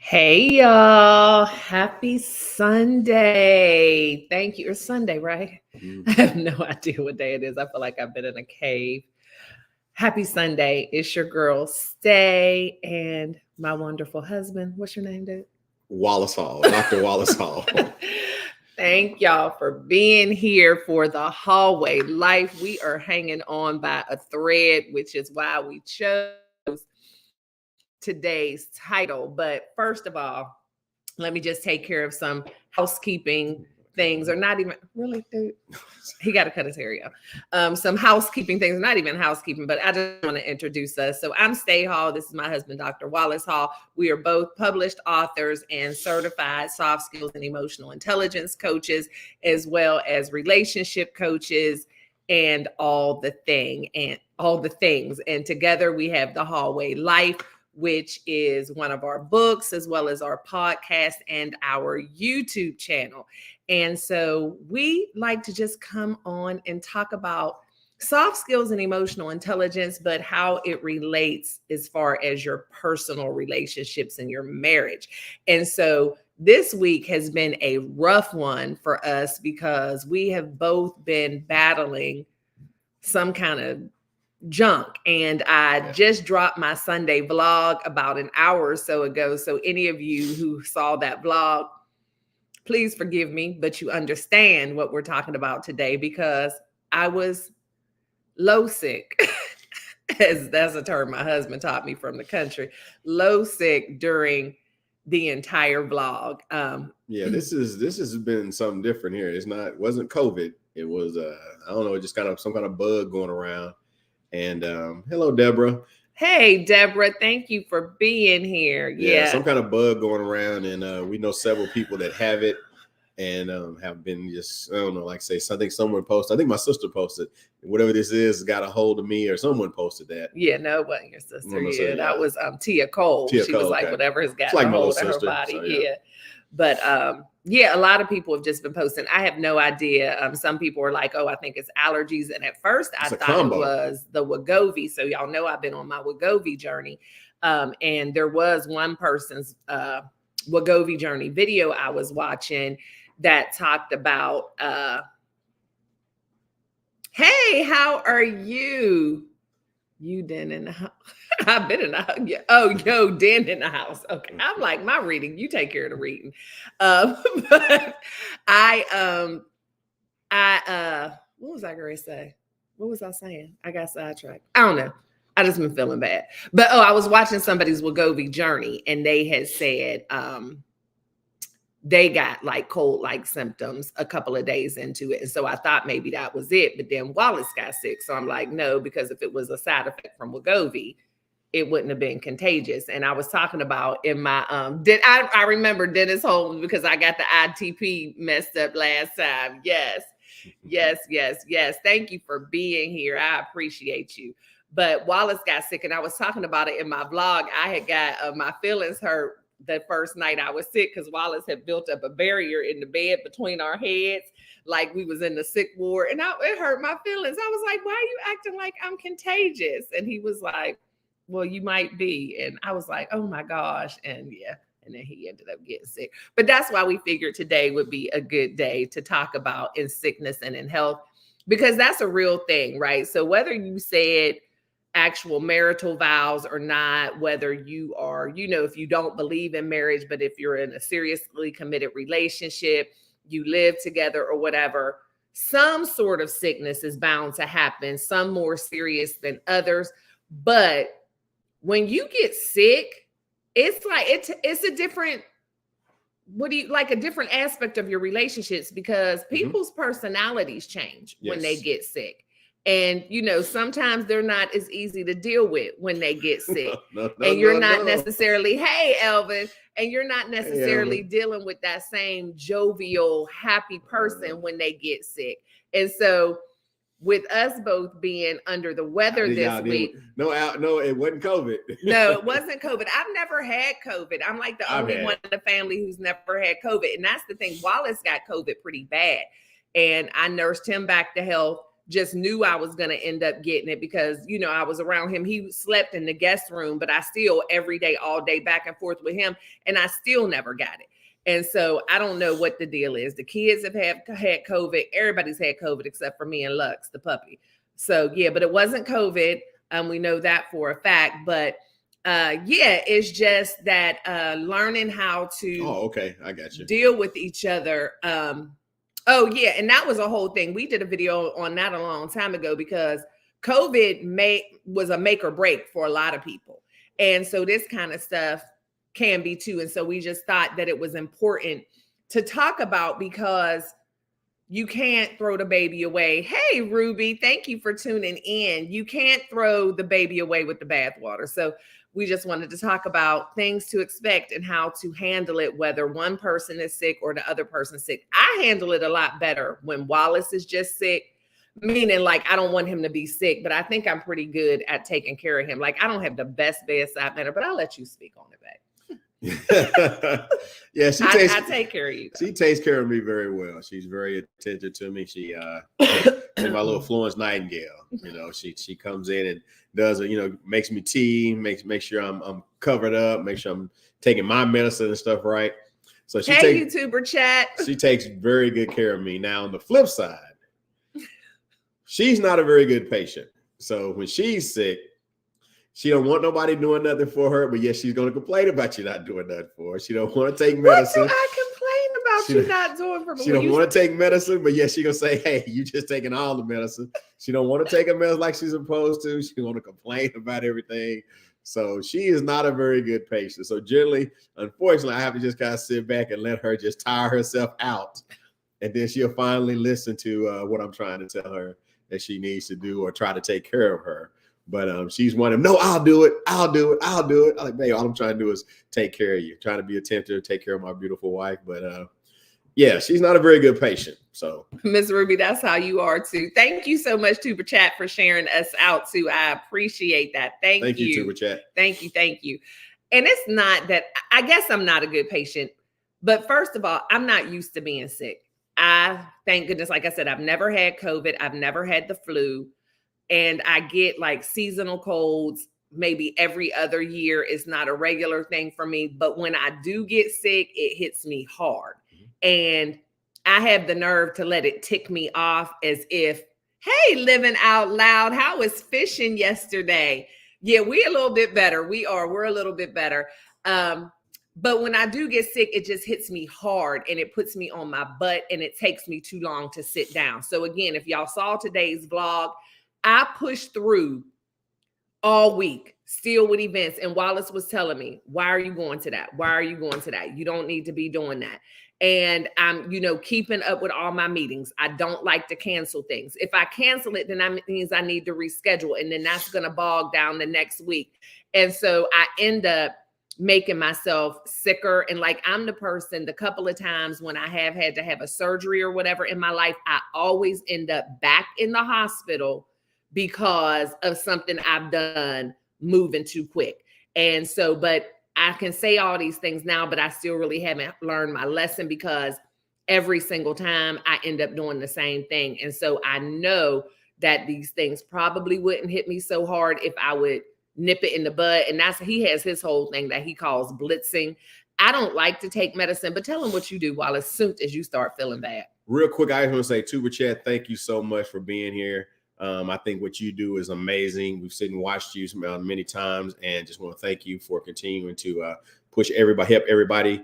Hey y'all, happy Sunday. Thank you. It's Sunday, right? I have no idea what day it is. I feel like I've been in a cave. Happy Sunday. It's your girl, Stae, and my wonderful husband. What's your name, dude? Wallace Hall, Dr. Wallace Hall. Thank y'all for being here for the hallway life. We are hanging on by a thread, which is why we chose today's title. But first of all, let me just take care of some housekeeping things, or not even really, dude. He got to cut his hair, y'all. Some housekeeping things, not even housekeeping, but I just want to introduce us. So I'm Stae Hall. This is my husband, Dr. Wallace Hall. We are both published authors and certified soft skills and emotional intelligence coaches, as well as relationship coaches and all the things. And together we have the Hallway Life, which is one of our books, as well as our podcast and our YouTube channel. And so we like to just come on and talk about soft skills and emotional intelligence, but how it relates as far as your personal relationships and your marriage. And so this week has been a rough one for us because we have both been battling some kind of junk. And I just dropped my Sunday vlog about an hour or so ago. So any of you who saw that vlog, please forgive me, but you understand what we're talking about today because I was low sick. That's a term my husband taught me from the country. Low sick during the entire vlog. This has been something different here. It wasn't COVID. It was I don't know, just kind of some kind of bug going around. And hello, Deborah. Hey, Deborah, thank you for being here. Yeah, some kind of bug going around, and we know several people that have it and have been just, I don't know, like say, I think someone posted, I think my sister posted, whatever this is, got a hold of me, or someone posted that. Yeah, no, it wasn't your sister. That was Tia Cole. She was like, whatever has got a hold of her body. So, yeah. But a lot of people have just been posting. I have no idea. Some people are like, oh, I think it's allergies. And at first I thought it was the Wegovy. So y'all know I've been on my Wegovy journey. And there was one person's Wegovy journey video I was watching that talked about, hey, how are you? You Den in the house. I've been in the house. Yeah. Oh, yo, Den in the house. Okay. I'm like, my reading, you take care of the reading. But what was I going to say? What was I saying? I got sidetracked. I don't know. I just been feeling bad. But I was watching somebody's Wegovy journey, and they had said they got like cold-like symptoms a couple of days into it. And so I thought maybe that was it. But then Wallace got sick. So I'm like, no, because if it was a side effect from Wegovy, it wouldn't have been contagious. And I was talking about in my, I remember Dennis Holmes because I got the ITP messed up last time. Yes. Thank you for being here. I appreciate you. But Wallace got sick, and I was talking about it in my vlog. I had got my feelings hurt the first night I was sick because Wallace had built up a barrier in the bed between our heads, like we was in the sick ward, and it hurt my feelings. I was like, why are you acting like I'm contagious? And he was like, well, you might be. And I was like, oh my gosh. And and then he ended up getting sick. But that's why we figured today would be a good day to talk about in sickness and in health, because that's a real thing, right? So whether you said actual marital vows or not, whether you are, if you don't believe in marriage, but if you're in a seriously committed relationship, you live together or whatever, some sort of sickness is bound to happen, some more serious than others. But when you get sick, it's like, it's a different, a different aspect of your relationships, because people's personalities change when they get sick. And, sometimes they're not as easy to deal with when they get sick. And you're not necessarily, hey, Elvin, and you're not necessarily dealing with that same jovial, happy person when they get sick. And so with us both being under the weather this week. No, it wasn't COVID. No, it wasn't COVID. I've never had COVID. I'm like the only one in the family who's never had COVID. And that's the thing. Wallace got COVID pretty bad. And I nursed him back to health. just knew I was going to end up getting it because, you know, I was around him. He slept in the guest room, but I still every day, all day back and forth with him. And I still never got it. And so I don't know what the deal is. The kids have had COVID. Everybody's had COVID except for me and Lux, the puppy. So yeah, but it wasn't COVID. We know that for a fact, but yeah, it's just that learning how to I got you. deal with each other. Oh yeah, and that was a whole thing. We did a video on that a long time ago because COVID was a make or break for a lot of people. And so this kind of stuff can be too. And so we just thought that it was important to talk about because you can't throw the baby away. Hey, Ruby, thank you for tuning in. You can't throw the baby away with the bathwater. So we just wanted to talk about things to expect and how to handle it, whether one person is sick or the other person's sick. I handle it a lot better when Wallace is just sick, meaning like I don't want him to be sick, but I think I'm pretty good at taking care of him. Like I don't have the best bedside manner, but I'll let you speak on it, babe. Yeah, I take care of you. She takes care of me very well. She's very attentive to me. She's my little Florence Nightingale. You know, she comes in and does it. You know, makes me tea, make sure I'm covered up, make sure I'm taking my medicine and stuff right. So YouTuber chat. She takes very good care of me. Now on the flip side, she's not a very good patient. So when she's sick, she don't want nobody doing nothing for her, but yes, she's going to complain about you not doing nothing for her. She don't want to take medicine. What do I complain about you not doing for me? She don't want to take medicine, but yes, she going to say, hey, you just taking all the medicine. She don't want to take a medicine like she's supposed to. She want to complain about everything. So she is not a very good patient. So generally, unfortunately, I have to just kind of sit back and let her just tire herself out. And then she'll finally listen to what I'm trying to tell her that she needs to do or try to take care of her. But she's one of them. No, I'll do it. I'm like, babe, all I'm trying to do is take care of you, trying to be attentive, take care of my beautiful wife. But yeah, she's not a very good patient. So Miss Ruby, that's how you are too. Thank you so much, Tuber Chat, for sharing us out too. I appreciate that. Thank you, Tuber Chat. Thank you. And it's not that I guess I'm not a good patient, but first of all, I'm not used to being sick. Thank goodness, like I said, I've never had COVID. I've never had the flu. And I get like seasonal colds maybe every other year. It's not a regular thing for me. But when I do get sick, it hits me hard. And I have the nerve to let it tick me off as if, hey, living out loud, how was fishing yesterday? Yeah, we're a little bit better. We're a little bit better. But when I do get sick, it just hits me hard and it puts me on my butt and it takes me too long to sit down. So again, if y'all saw today's vlog, I pushed through all week, still with events. And Wallace was telling me, why are you going to that? Why are you going to that? You don't need to be doing that. And I'm, keeping up with all my meetings. I don't like to cancel things. If I cancel it, then that means I need to reschedule. And then that's going to bog down the next week. And so I end up making myself sicker. And like, I'm the person, the couple of times when I have had to have a surgery or whatever in my life, I always end up back in the hospital because of something I've done moving too quick. And so, but I can say all these things now, but I still really haven't learned my lesson because every single time I end up doing the same thing. And so I know that these things probably wouldn't hit me so hard if I would nip it in the bud. And he has his whole thing that he calls blitzing. I don't like to take medicine, but tell him what you do while as soon as you start feeling bad. Real quick, I just want to say, Tuber Chat, thank you so much for being here. I think what you do is amazing. We've sat and watched you many times and just want to thank you for continuing to push everybody, help everybody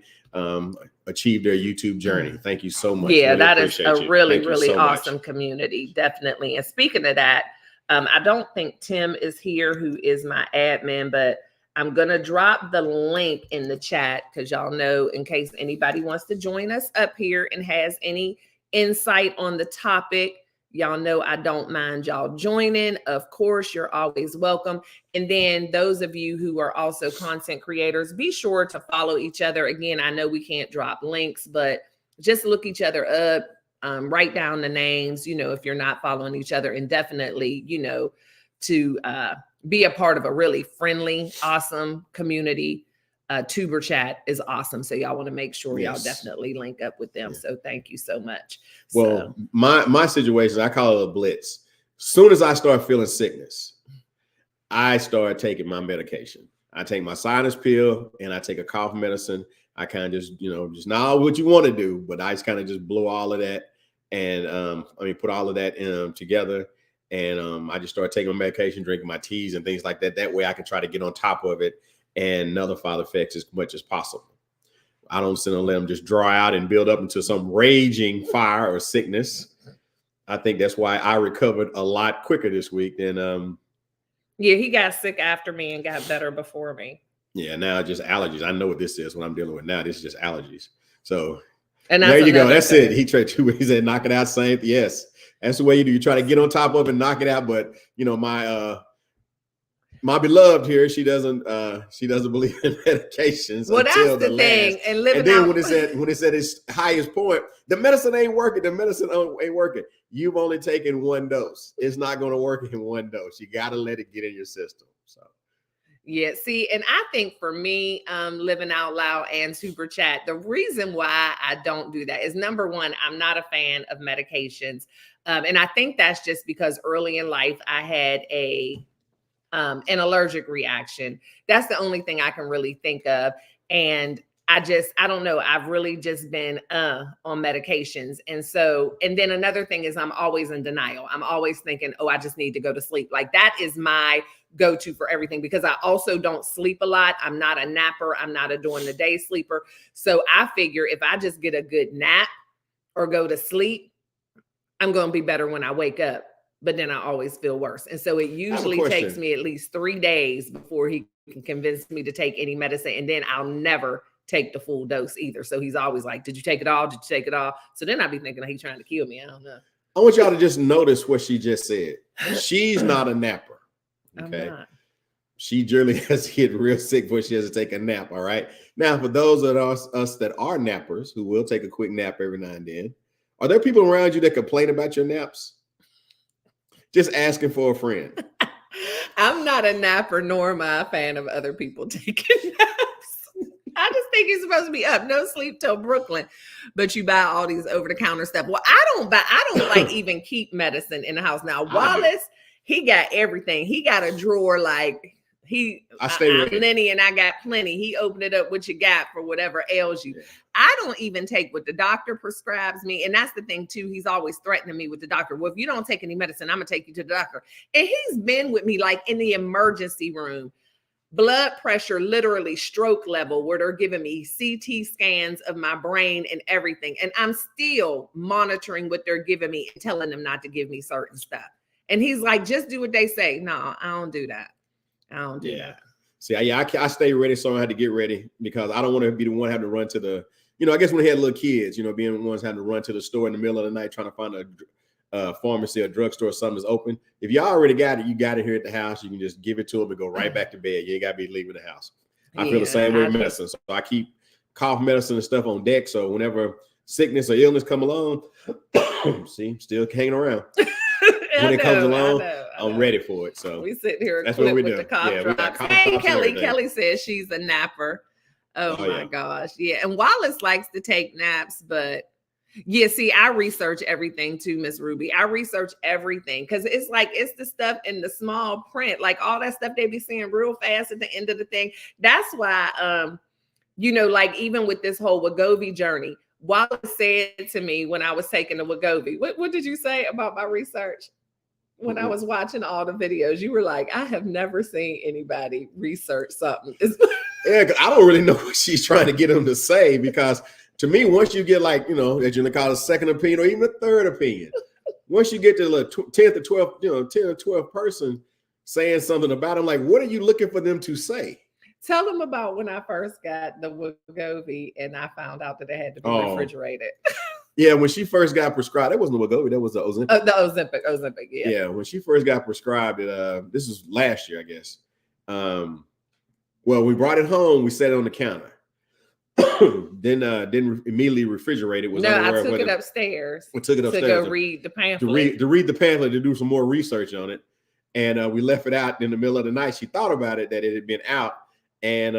achieve their YouTube journey. Thank you so much. Yeah, really that is a really awesome community. Definitely. And speaking of that, I don't think Tim is here, who is my admin, but I'm going to drop the link in the chat because y'all know, in case anybody wants to join us up here and has any insight on the topic. Y'all know I don't mind y'all joining. Of course, you're always welcome. And then those of you who are also content creators, be sure to follow each other. Again, I know we can't drop links, but just look each other up, write down the names, if you're not following each other, and definitely, to be a part of a really friendly, awesome community. Tuber Chat is awesome. So y'all want to make sure y'all definitely link up with them. Yeah. So thank you so much. Well, my situation, I call it a blitz. Soon as I start feeling sickness, I start taking my medication. I take my sinus pill and I take a cough medicine. I kind of just, just not what you want to do, but I just kind of just blow all of that and put all of that together. And I just start taking my medication, drinking my teas and things like that. That way I can try to get on top of it and nullify the effects as much as possible. I don't sit and let them just dry out and build up into some raging fire or sickness. I think that's why I recovered a lot quicker this week than yeah, he got sick after me and got better before me. Yeah, now just allergies. I know what this is, what I'm dealing with now. This is just allergies. So and there you go. That's thing. it. He tried 2 ways and knock it out. Same. Yes, that's the way you do. You try to get on top of it and knock it out. But my beloved here, she doesn't believe in medications. Well, that's the thing. And then when it's at its highest point, the medicine ain't working. The medicine ain't working. You've only taken one dose. It's not going to work in one dose. You got to let it get in your system. So. Yeah, see, and I think for me, living out loud and super chat, the reason why I don't do that is number one, I'm not a fan of medications. And I think that's just because early in life, I had an allergic reaction. That's the only thing I can really think of. And I don't know. I've really just been on medications. And then another thing is I'm always in denial. I'm always thinking, oh, I just need to go to sleep. Like that is my go-to for everything because I also don't sleep a lot. I'm not a napper. I'm not a during the day sleeper. So I figure if I just get a good nap or go to sleep, I'm going to be better when I wake up. But then I always feel worse. And so it usually takes me at least 3 days before he can convince me to take any medicine. And then I'll never take the full dose either. So he's always like, did you take it all? Did you take it all? So then I'd be thinking he's trying to kill me. I don't know. I want y'all to just notice what she just said. She's not a napper. Okay. She generally has to get real sick before she has to take a nap. All right. Now, for those of us that are nappers who will take a quick nap every now and then, are there people around you that complain about your naps? Just asking for a friend. I'm not a napper, nor am I a fan of other people taking naps. I just think you're supposed to be up, no sleep till Brooklyn, but you buy all these over-the-counter stuff. Well, I don't like even keep medicine in the house. Now, Wallace, he got everything. He got a drawer like I stay ready. Lenny and I got plenty. He opened it up what you got for whatever ails you. Yeah. I don't even take what the doctor prescribes me. And that's the thing too. He's always threatening me with the doctor. Well, if you don't take any medicine, I'm gonna take you to the doctor. And he's been with me like in the emergency room, blood pressure, literally stroke level, where they're giving me CT scans of my brain and everything. And I'm still monitoring what they're giving me and telling them not to give me certain stuff. And he's like, just do what they say. No, I don't do that. I don't do that. See, I stay ready, so I had to get ready because I don't want to be the one having to run to the, I guess when they had little kids, being the ones having to run to the store in the middle of the night trying to find a pharmacy or drugstore or something that's open. If you already got it, you got it here at the house. You can just give it to them and go right back to bed. You ain't got to be leaving the house. I feel the same way with medicine. So I keep cough medicine and stuff on deck. So whenever sickness or illness come along, see, still hanging around. When it comes along, I'm ready for it. So we sit here that's what we do. The cough drops. Hey, Kelly says she's a napper. Oh my gosh. Yeah. And Wallace likes to take naps, but yeah, see, I research everything too, Miss Ruby. I research everything because it's like it's the stuff in the small print, like all that stuff they be seeing real fast at the end of the thing. That's why like even with this whole Wegovy journey, Wallace said to me when I was taking the Wegovy, what did you say about my research? When I was watching all the videos, you were like, I have never seen anybody research something. Yeah, because I don't really know what she's trying to get them to say, because to me, once you get like, that you're call a second opinion or even a third opinion, once you get to the 10th or 12th, 10th or 12th person saying something about them, like, what are you looking for them to say? Tell them about when I first got the Wegovy and I found out that it had to be refrigerated. Yeah, when she first got prescribed, that wasn't the Wegovy, that was the Ozempic. The Ozempic, yeah. Yeah, when she first got prescribed it, this was last year, I guess. Well, we brought it home, we set it on the counter. Then didn't immediately refrigerate it. I took it upstairs. We took it upstairs to go read the pamphlet. To read the pamphlet, to do some more research on it. And we left it out in the middle of the night. She thought about it, that it had been out, and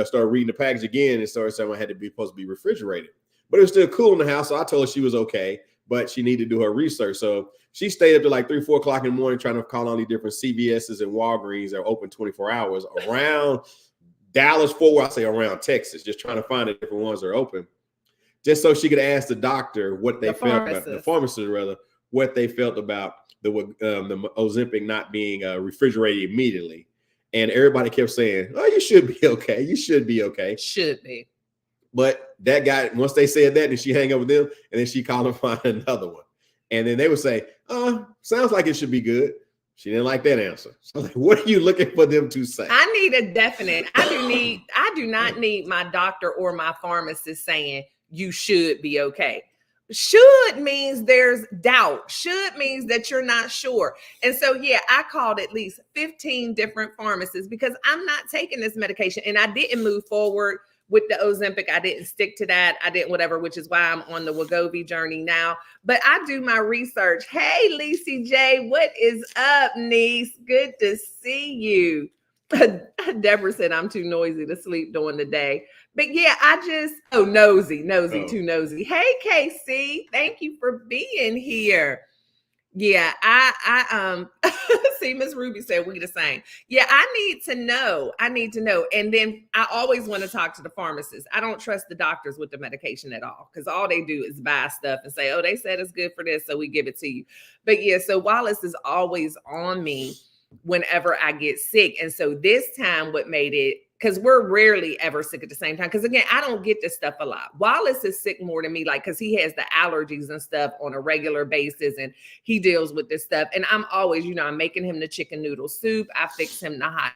started reading the package again and started saying it had to be supposed to be refrigerated. But it was still cool in the house, so I told her she was okay, but she needed to do her research. So She stayed up to like 3, 4 o'clock in the morning trying to call on these different CVS's and Walgreens that are open 24 hours around Dallas, Fort Worth, I say around Texas, just trying to find the different ones that are open, just so she could ask the doctor what they felt about the pharmacist rather, what they felt about the Ozempic not being refrigerated immediately. And everybody kept saying, "Oh, you should be okay. You should be okay. Should be." But that guy, once they said that, then she hang up with them, and then she called and find another one. And then they would say, sounds like it should be good. She didn't like that answer. So like, what are you looking for them to say? I need a definite. I do not need my doctor or my pharmacist saying you should be okay. Should means there's doubt. Should means that you're not sure. And so, yeah, I called at least 15 different pharmacists because I'm not taking this medication. And I didn't move forward with the Ozempic. I didn't stick to that. I didn't whatever, which is why I'm on the Wegovy journey now. But I do my research. Hey, Lacey J, what is up, niece? Good to see you. Deborah said I'm too noisy to sleep during the day. But yeah, nosy, too nosy. Hey, KC, thank you for being here. Yeah, I see Miss Ruby said we the same. Yeah, I need to know. And then I always want to talk to the pharmacist. I don't trust the doctors with the medication at all because all they do is buy stuff and say, oh, they said it's good for this, so we give it to you. But yeah, so Wallace is always on me whenever I get sick. And so this time what made it, because we're rarely ever sick at the same time. Because again, I don't get this stuff a lot. Wallace is sick more than me, like, because he has the allergies and stuff on a regular basis and he deals with this stuff. And I'm always, I'm making him the chicken noodle soup. I fix him the hot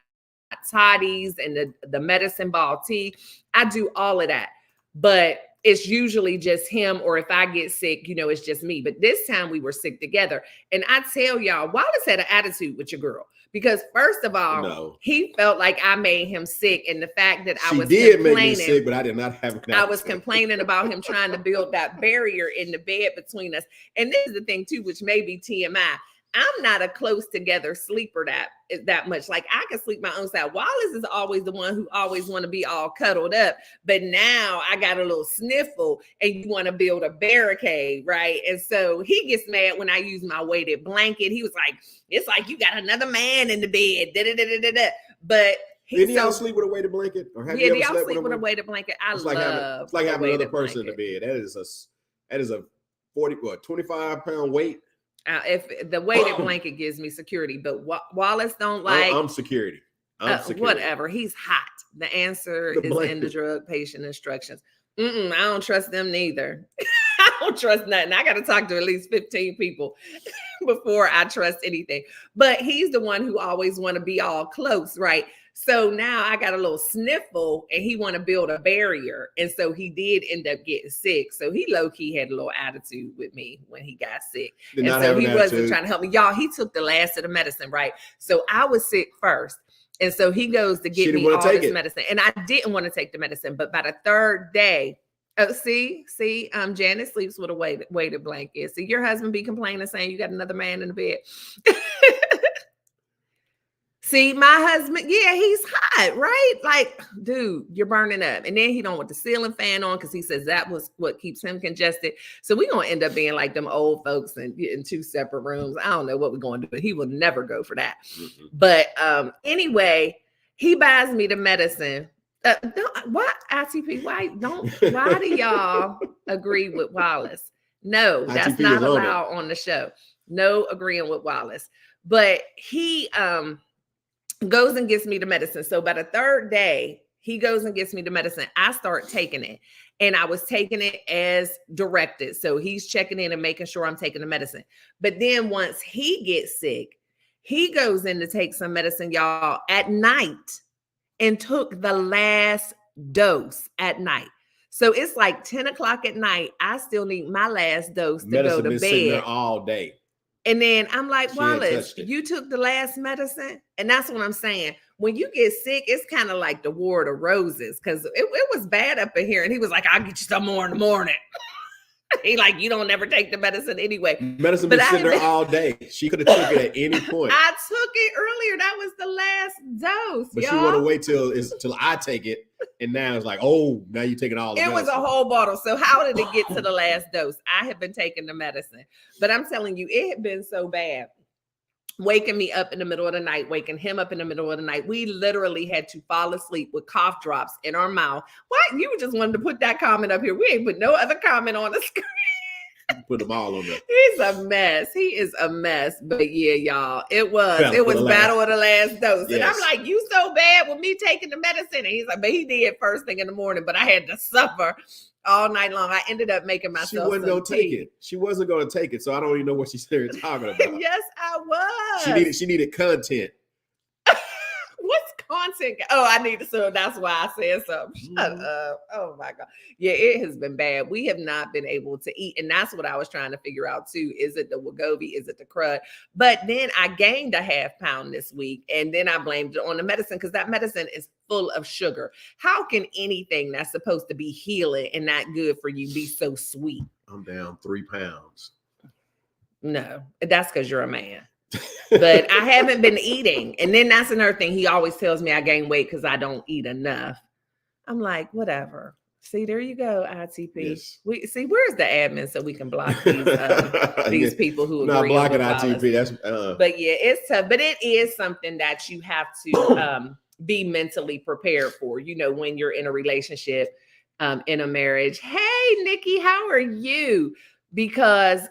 toddies and the medicine ball tea. I do all of that. But it's usually just him, or if I get sick, it's just me. But this time we were sick together. And I tell y'all, Wallace had an attitude with your girl. Because first of all, he felt like I made him sick. And the fact that I was complaining, make me sick, but I did not have I was complaining about him trying to build that barrier in the bed between us. And this is the thing too, which may be TMI. I'm not a close together sleeper that much. Like I can sleep my own side. Wallace is always the one who always want to be all cuddled up. But now I got a little sniffle and you want to build a barricade, right? And so he gets mad when I use my weighted blanket. He was like, it's like you got another man in the bed. But did y'all sleep with a weighted blanket? Or have you ever y'all sleep with a weighted blanket? It's like having another person in the bed. That is a 25-pound weight. If the weighted blanket gives me security, but Wallace don't like. I'm security. Whatever. He's hot. The answer is in the drug patient instructions. I don't trust them neither. I don't trust nothing. I got to talk to at least 15 people before I trust anything. But he's the one who always want to be all close, right? So now I got a little sniffle and he want to build a barrier. And so he did end up getting sick. So he low-key had a little attitude with me when he got sick. And so he wasn't trying to help me. Y'all, he took the last of the medicine, right? So I was sick first. And so he goes to get me all this medicine. And I didn't want to take the medicine. But by the third day, Janice sleeps with a weighted blanket. See, your husband be complaining, saying you got another man in the bed. See, my husband, yeah, he's hot, right? Like, dude, you're burning up. And then he don't want the ceiling fan on because he says that was what keeps him congested. So we're going to end up being like them old folks in 2 separate rooms. I don't know what we're going to do, but he will never go for that. Mm-hmm. But anyway, he buys me the medicine. Why, ITP, why do y'all agree with Wallace? No, that's ITP not allowed on the show. No agreeing with Wallace. But he goes and gets me the medicine. So by the third day, he goes and gets me the medicine. I start taking it. And I was taking it as directed. So he's checking in and making sure I'm taking the medicine. But then once he gets sick, he goes in to take some medicine, y'all, at night and took the last dose at night. So it's like 10 o'clock at night. I still need my last dose to go to bed. Sitting there all day. And then I'm like, Wallace, you took the last medicine? And that's what I'm saying. When you get sick, it's kind of like the War of the Roses because it was bad up in here. And he was like, I'll get you some more in the morning. He like, you don't ever take the medicine anyway. Medicine been sitting there all day. She could have took it at any point. I took it earlier. That was the last dose. But y'all. she want to wait till I take it. And now it's like, oh, now you're taking all the medicine. It was a whole bottle. So how did it get to the last dose? I have been taking the medicine. But I'm telling you, it had been so bad. Waking me up in the middle of the night, waking him up in the middle of the night. We literally had to fall asleep with cough drops in our mouth. What? You just wanted to put that comment up here. We ain't put no other comment on the screen. Put them all on there. He's a mess. He is a mess. But yeah, y'all, it was battle of the last dose. Yes. And I'm like, you so bad with me taking the medicine. And he's like, but he did first thing in the morning, but I had to suffer all night long. I ended up making myself. She wasn't going to take it. She wasn't going to take it. So I don't even know what she's talking about. Yes, I was. She needed content. What's content? Oh, I need to. So that's why I said something. Shut up. Oh my God. Yeah, it has been bad. We have not been able to eat. And that's what I was trying to figure out too. Is it the Wegovy? Is it the crud? But then I gained a half pound this week. And then I blamed it on the medicine because that medicine is full of sugar. How can anything that's supposed to be healing and not good for you be so sweet? I'm down 3 pounds. No, that's because you're a man. But I haven't been eating. And then that's another thing. He always tells me I gain weight because I don't eat enough. I'm like, whatever. See, there you go, ITP. Yes. We see, where's the admin so we can block these people who not agree blocking with ITP. That's but yeah, it's tough. But it is something that you have to be mentally prepared for. You know, when you're in a relationship, in a marriage. Hey, Nikki, how are you? Because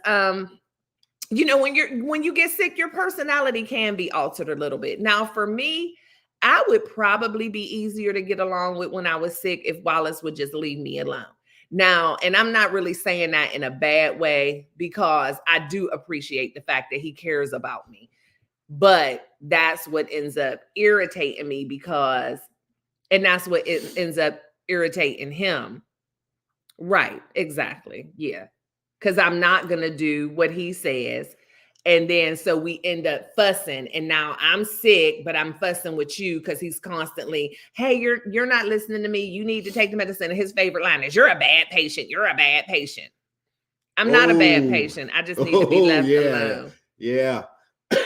you know, when you get sick, your personality can be altered a little bit. Now, for me, I would probably be easier to get along with when I was sick if Wallace would just leave me alone. Now, and I'm not really saying that in a bad way because I do appreciate the fact that he cares about me. But that's what ends up irritating me and that's what it ends up irritating him. Right, exactly. Yeah. Because I'm not going to do what he says. And then so we end up fussing. And now I'm sick, but I'm fussing with you because he's constantly, hey, you're not listening to me. You need to take the medicine. And his favorite line is, you're a bad patient. You're a bad patient. I'm not a bad patient. I just need to be left alone. Yeah.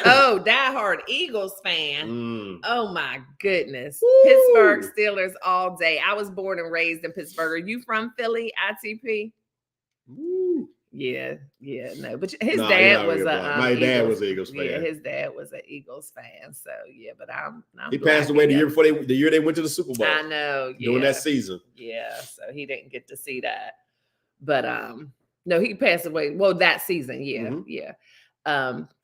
Oh, diehard Eagles fan. Oh my goodness. Woo. Pittsburgh Steelers all day. I was born and raised in Pittsburgh. Are you from Philly, ITP? Woo. Yeah, no, but his dad was my dad was an Eagles fan. Yeah, his dad was an Eagles fan. So yeah, but I'm he passed away the year they went to the Super Bowl. I know, yeah. During that season. Yeah, so he didn't get to see that. But no, he passed away. Well, that season, yeah.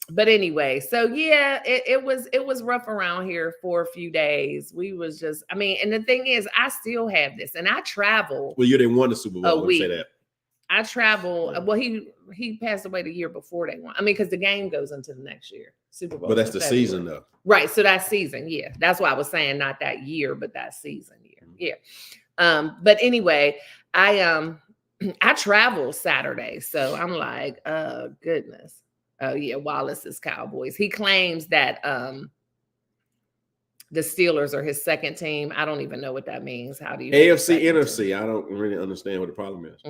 But anyway, so yeah, it was rough around here for a few days. We was just, I mean, and the thing is, I still have this, and I travel. Well, you didn't win the Super Bowl. Let me say that. I travel. Well, he passed away the year before they won. I mean, because the game goes into the next year, Super Bowl. But that's the season, though. Right. So that season, yeah. That's why I was saying not that year, but that season, yeah. But anyway, I travel Saturday, so I'm like, oh goodness. Oh yeah, Wallace's Cowboys. He claims that the Steelers are his second team. I don't even know what that means. How do you AFC, NFC? I don't really understand what the problem is.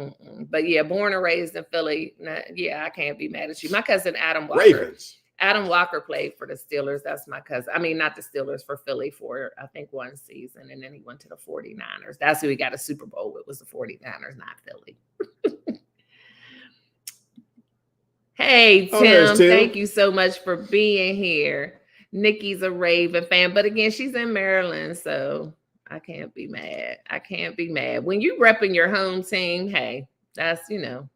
But yeah, born and raised in Philly. Yeah, I can't be mad at you. My cousin Adam Walker. Ravens. Adam Walker played for the Steelers. That's my cousin. I mean, not the Steelers, for Philly for, I think, one season. And then he went to the 49ers. That's who he got a Super Bowl with, was the 49ers, not Philly. Hey, Tim, thank you so much for being here. Nikki's a Raven fan, but again, she's in Maryland, so I can't be mad. When you repping your home team, hey, that's fine.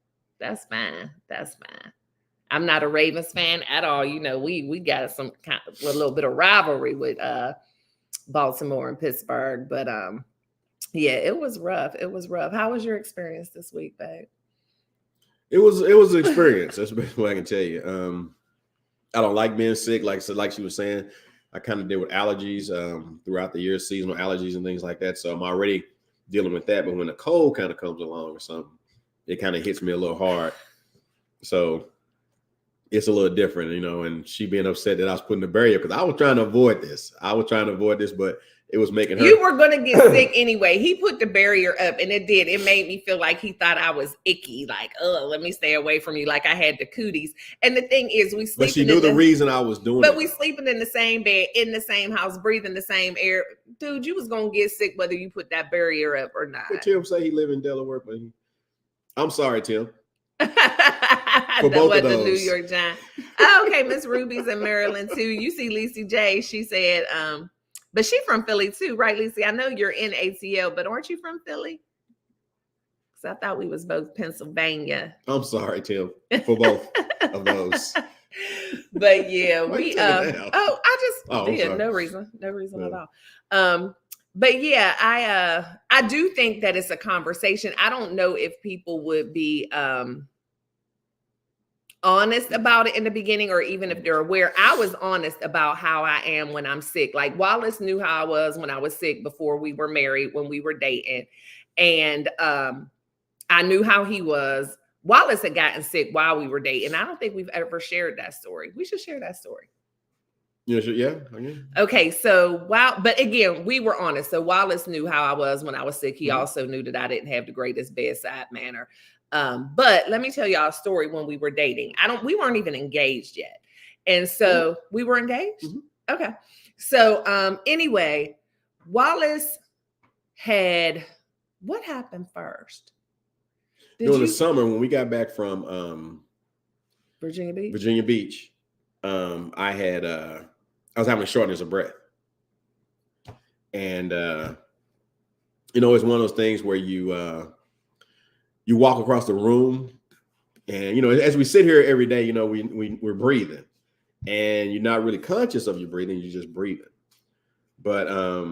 That's fine. I'm not a Ravens fan at all. You know, we got some kind of a little bit of rivalry with Baltimore and Pittsburgh, but yeah, it was rough. How was your experience this week, babe? It was an experience. That's the best way I can tell you. I don't like being sick. Like she was saying, I kind of deal with allergies throughout the year, seasonal allergies and things like that. So I'm already dealing with that. But when the cold kind of comes along or something, it kind of hits me a little hard. So it's a little different, you know, and she being upset that I was putting the barrier because I was trying to avoid this. But it was making her. You were going to get sick anyway. He put the barrier up and it did. It made me feel like he thought I was icky. Like, oh, let me stay away from you. Like I had the cooties. And the thing is, we sleep. But she knew the reason I was doing it. But we sleeping in the same bed, in the same house, breathing the same air. Dude, you was going to get sick whether you put that barrier up or not. But Tim say he live in Delaware, but I'm sorry, Tim. For both of those. The New York Giants. Oh, okay, Miss Ruby's in Maryland too. You see Lisa J, she said, but she from Philly too, right, Lisa? I know you're in ATL, but aren't you from Philly? Because I thought we was both Pennsylvania. I'm sorry, Tim, for both of those. But yeah, we no reason at all. But yeah, I do think that it's a conversation. I don't know if people would be honest about it in the beginning, or even if they're aware. I was honest about how I am when I'm sick. Like Wallace knew how I was when I was sick before we were married, when we were dating. And I knew how he was. Wallace had gotten sick while we were dating. I don't think we've ever shared that story. We should share that story. Yeah. Okay, so but again, we were honest. So Wallace knew how I was when I was sick. He also knew that I didn't have the greatest bedside manner. But let me tell y'all a story when we were dating. We weren't even engaged yet. And so we were engaged. Mm-hmm. Okay. So anyway, Wallace had, what happened first? During the summer when we got back from Virginia Beach, I was having a shortness of breath. And it's one of those things where you walk across the room, and as we sit here every day, we're breathing, and you're not really conscious of your breathing, you're just breathing. But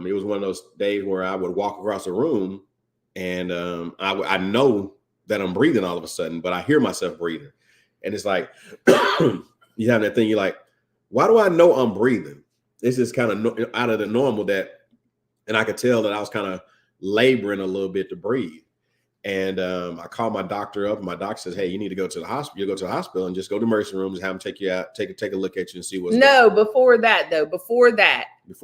it was one of those days where I would walk across the room, and I know that I'm breathing all of a sudden, but I hear myself breathing, and it's like you have that thing. You're like, why do I know I'm breathing? This is kind of out of the normal, and I could tell that I was kind of laboring a little bit to breathe. And I called my doctor up. And my doctor says, "Hey, you need to go to the hospital. You go to the hospital and just go to the emergency room, just have them take you out, take a look at you and see what's going on." Before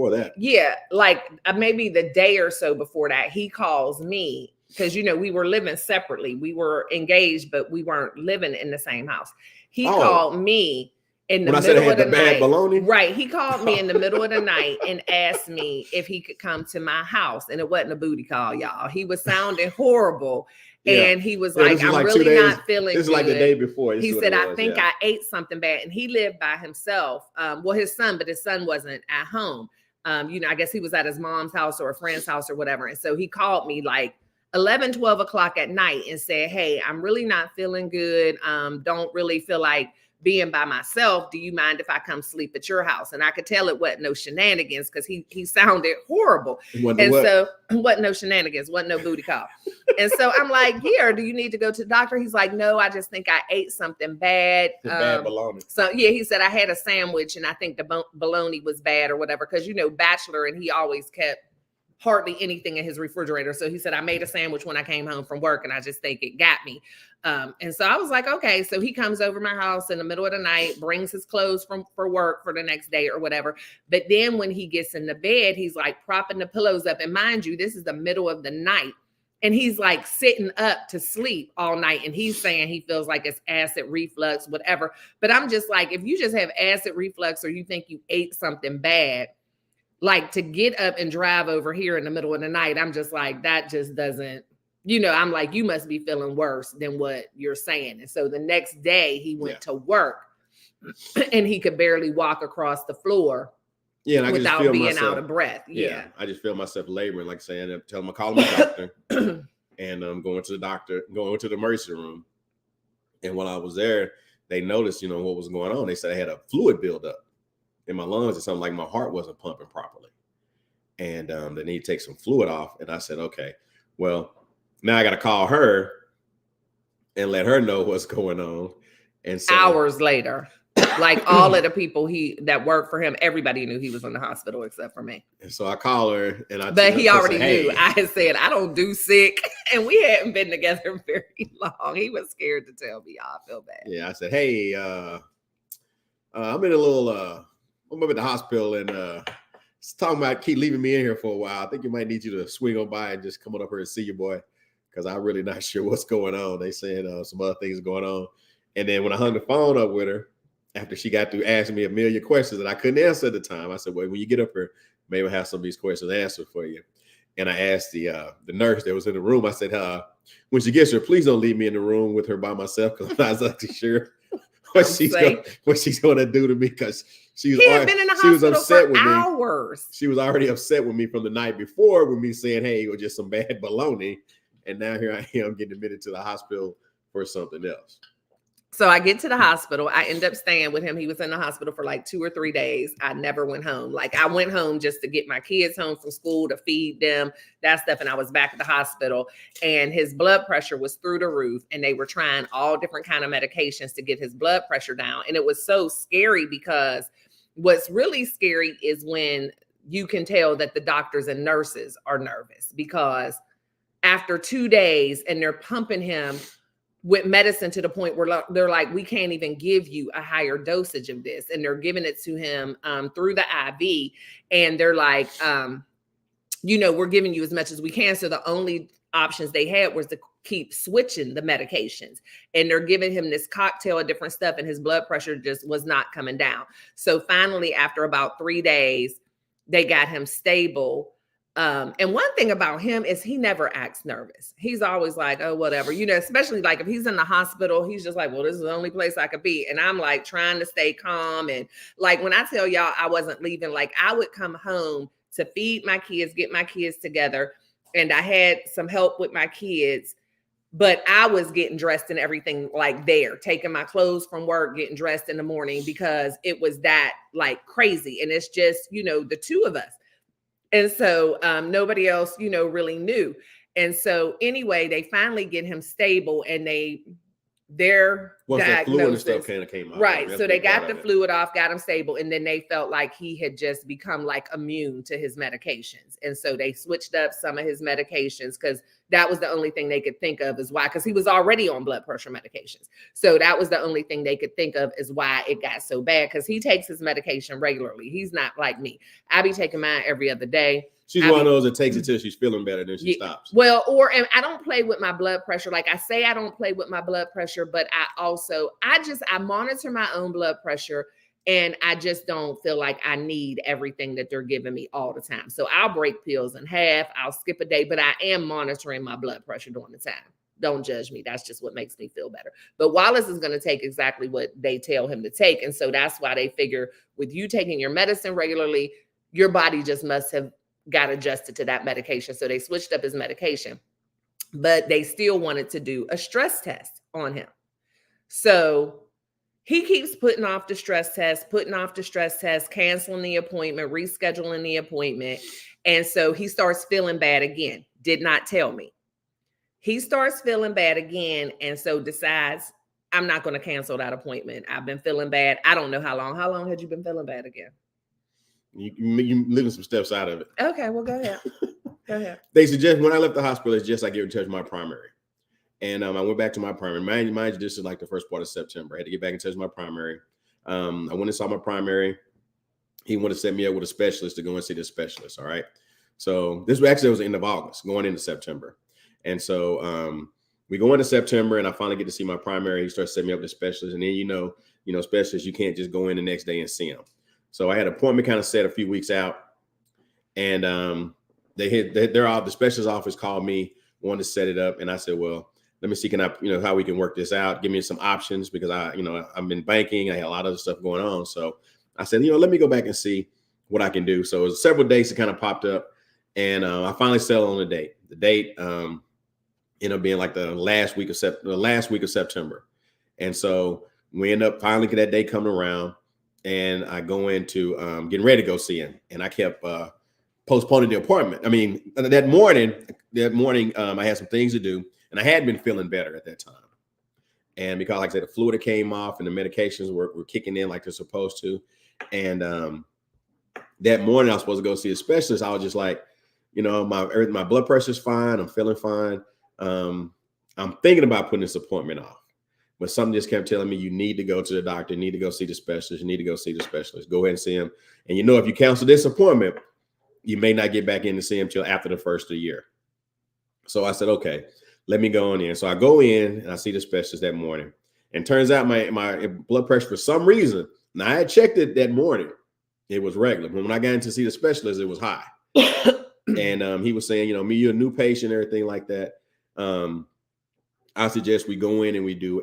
that, yeah, like maybe the day or so before that, he calls me, because we were living separately. We were engaged, but we weren't living in the same house. He called me in the middle of the night. Baloney? Right. He called me in the middle of the night and asked me if he could come to my house. And it wasn't a booty call, y'all. He was sounding horrible. Yeah. And he was like, I'm really not feeling good. This is like the day before. He said, I think I ate something bad. And he lived by himself. His son wasn't at home. I guess he was at his mom's house or a friend's house or whatever. And so he called me like 11, 12 o'clock at night and said, "Hey, I'm really not feeling good. Don't really feel like being by myself. Do you mind if I come sleep at your house?" And I could tell it wasn't no shenanigans, because he sounded horrible. So wasn't no shenanigans, wasn't no booty call. And so I'm like, "Yeah, do you need to go to the doctor?" He's like, "No, I just think I ate something bad." Bad bologna. So yeah, he said I had a sandwich and I think the bologna was bad or whatever, because bachelor, and he always kept hardly anything in his refrigerator. So he said, I made a sandwich when I came home from work and I just think it got me. And so I was like, okay. So he comes over my house in the middle of the night, brings his clothes for work for the next day or whatever. But then when he gets in the bed, he's like propping the pillows up. And mind you, this is the middle of the night. And he's like sitting up to sleep all night. And he's saying he feels like it's acid reflux, whatever. But I'm just like, if you just have acid reflux or you think you ate something bad, like to get up and drive over here in the middle of the night, I'm just like, that just doesn't, I'm like, you must be feeling worse than what you're saying. And so the next day he went to work and he could barely walk across the floor without being out of breath. Yeah. I just feel myself laboring, like saying, tell him I call my doctor and I'm going to the emergency room. And while I was there, they noticed, what was going on. They said I had a fluid buildup in my lungs or something, like my heart wasn't pumping properly. And they need to take some fluid off. And I said, okay, well, now I got to call her and let her know what's going on. And so hours later, like all of the people that worked for him, everybody knew he was in the hospital except for me. And so I call her but he already knew. I had said, I don't do sick. And we hadn't been together very long. He was scared to tell me. I feel bad. Yeah. I said, hey, I'm in a little, I'm up at the hospital, and talking about keep leaving me in here for a while. I think you might need you to swing on by and just come on up here and see you, boy, because I'm really not sure what's going on. They saying some other things going on. And then when I hung the phone up with her, after she got through asking me a million questions that I couldn't answer at the time, I said, well, when you get up here, maybe I'll have some of these questions answered for you. And I asked the nurse that was in the room, I said, when she gets here, please don't leave me in the room with her by myself, because I was not too sure what she's going to do to me, because she had been in the hospital for hours. She was already upset with me from the night before with me saying, hey, it was just some bad baloney. And now here I am getting admitted to the hospital for something else. So I get to the hospital. I end up staying with him. He was in the hospital for like 2 or 3 days. I never went home. Like I went home just to get my kids home from school, to feed them, that stuff. And I was back at the hospital, and his blood pressure was through the roof, and they were trying all different kind of medications to get his blood pressure down. And it was so scary, because what's really scary is when you can tell that the doctors and nurses are nervous, because after 2 days and they're pumping him with medicine to the point where they're like, we can't even give you a higher dosage of this. And they're giving it to him through the IV. And they're like, we're giving you as much as we can. So the only options they had was to keep switching the medications. And they're giving him this cocktail of different stuff, and his blood pressure just was not coming down. So finally, after about 3 days, they got him stable. And one thing about him is he never acts nervous. He's always like, oh, whatever, especially like if he's in the hospital, he's just like, well, this is the only place I could be. And I'm like trying to stay calm. And like, when I tell y'all I wasn't leaving, like I would come home to feed my kids, get my kids together. And I had some help with my kids, but I was getting dressed and everything like there, taking my clothes from work, getting dressed in the morning, because it was that like crazy. And it's just, the two of us. And so nobody else, really knew. And so anyway, they finally get him stable, and their diagnosis, fluid and stuff kind of came out. Right. So they got the fluid off, got him stable. And then they felt like he had just become like immune to his medications. And so they switched up some of his medications, because that was the only thing they could think of is why, because he was already on blood pressure medications. So that was the only thing they could think of is why it got so bad, because he takes his medication regularly. He's not like me. I be taking mine every other day. She's one of those that takes it till she's feeling better, then she stops. Well, and I don't play with my blood pressure. Like I say, I don't play with my blood pressure, but I monitor my own blood pressure, and I just don't feel like I need everything that they're giving me all the time. So I'll break pills in half. I'll skip a day, but I am monitoring my blood pressure during the time. Don't judge me. That's just what makes me feel better. But Wallace is going to take exactly what they tell him to take. And so that's why they figure with you taking your medicine regularly, your body just must have got adjusted to that medication. So they switched up his medication, but they still wanted to do a stress test on him. So he keeps putting off the stress test, canceling the appointment, rescheduling the appointment. And so he starts feeling bad again. Did not tell me. He starts feeling bad again. And so decides, I'm not going to cancel that appointment. I've been feeling bad. I don't know how long. How long had you been feeling bad again? You living some steps out of it. Okay, well, go ahead. Go ahead. They suggest when I left the hospital, it's just like getting in touch with my primary. And I went back to my primary. Mind you, this is like the first part of September. I had to get back in touch with my primary. I went and saw my primary. He wanted to set me up with a specialist to go and see the specialist. All right. So this was the end of August, going into September. And so we go into September, and I finally get to see my primary. He starts setting me up with a specialist. And then, specialists, you can't just go in the next day and see him. So I had an appointment kind of set a few weeks out, and the specialist office called me, wanted to set it up. And I said, well, let me see, how we can work this out. Give me some options, because I'm in banking. I had a lot of other stuff going on. So I said, let me go back and see what I can do. So it was several dates that kind of popped up, and I finally settled on the date. The date ended up being like the last week of September. And so we end up finally that day coming around. And I go into getting ready to go see him, and I kept postponing the appointment. I mean, that morning, I had some things to do, and I had been feeling better at that time. And because, like I said, the fluid came off, and the medications were kicking in like they're supposed to. And that morning, I was supposed to go see a specialist. I was just like, my blood pressure's fine. I'm feeling fine. I'm thinking about putting this appointment off. But something just kept telling me, you need to go to the doctor, you need to go see the specialist, Go ahead and see him. And if you cancel this appointment, you may not get back in to see him till after the first of the year. So I said, okay, let me go on in. So I go in and I see the specialist that morning. And turns out my blood pressure, for some reason, now I had checked it that morning. It was regular. But when I got in to see the specialist, it was high. And he was saying, you're a new patient, everything like that. I suggest we go in and we do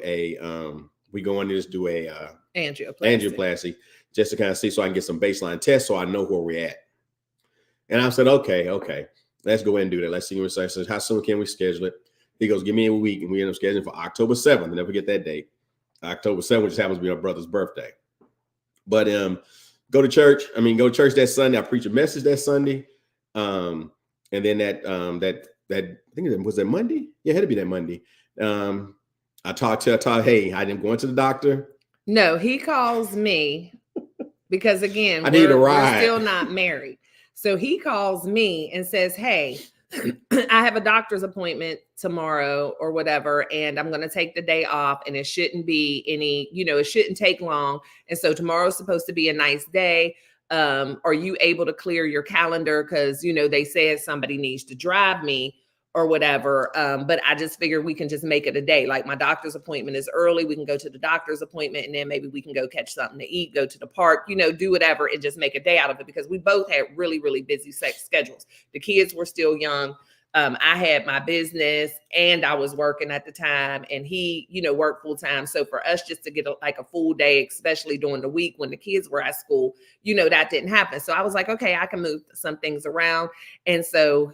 angioplasty just to kind of see, so I can get some baseline tests so I know where we're at. And I said, okay, let's go ahead and do that. Let's see. I said, how soon can we schedule it? He goes, give me a week. And we end up scheduling for October 7th. I'll never forget that date. October 7th, which happens to be my brother's birthday. But go to church that Sunday. I preach a message that Sunday. And then that I think it was that Monday. Yeah, it had to be that Monday. I talked, hey, I didn't go into the doctor. No, he calls me because again, I need a ride. We're still not married. So he calls me and says, hey, I have a doctor's appointment tomorrow or whatever, and I'm going to take the day off, and it shouldn't be any, it shouldn't take long. And so tomorrow's supposed to be a nice day. Are you able to clear your calendar? Because, they said somebody needs to drive me or whatever. But I just figured we can just make it a day. Like my doctor's appointment is early. We can go to the doctor's appointment and then maybe we can go catch something to eat, go to the park, do whatever and just make a day out of it, because we both had really, really busy schedules. The kids were still young. I had my business and I was working at the time, and he, worked full time. So for us just to get a full day, especially during the week when the kids were at school, that didn't happen. So I was like, okay, I can move some things around. And so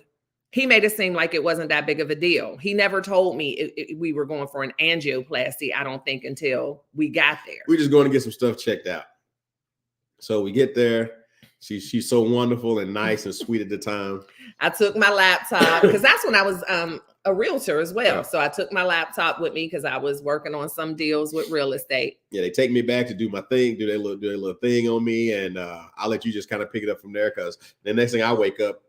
he made it seem like it wasn't that big of a deal. He never told me we were going for an angioplasty, I don't think, until we got there. We're just going to get some stuff checked out. So we get there. She's so wonderful and nice and sweet at the time. I took my laptop because that's when I was a realtor as well. Yeah. So I took my laptop with me because I was working on some deals with real estate. Yeah, they take me back to do my thing, do their little thing on me, and I'll let you just kind of pick it up from there, because the next thing I wake up.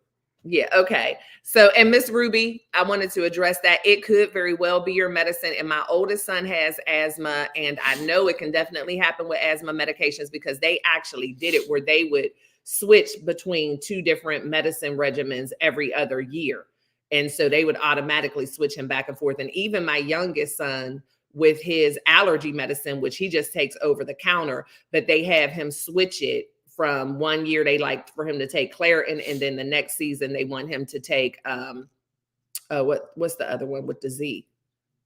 Yeah. Okay. So, and Miss Ruby, I wanted to address that. It could very well be your medicine. And my oldest son has asthma, and I know it can definitely happen with asthma medications, because they actually did it where they would switch between 2 different medicine regimens every other year. And so they would automatically switch him back and forth. And even my youngest son with his allergy medicine, which he just takes over the counter, but they have him switch it. From 1 year, they like for him to take Claritin, and then the next season they want him to take what's the other one with the Z?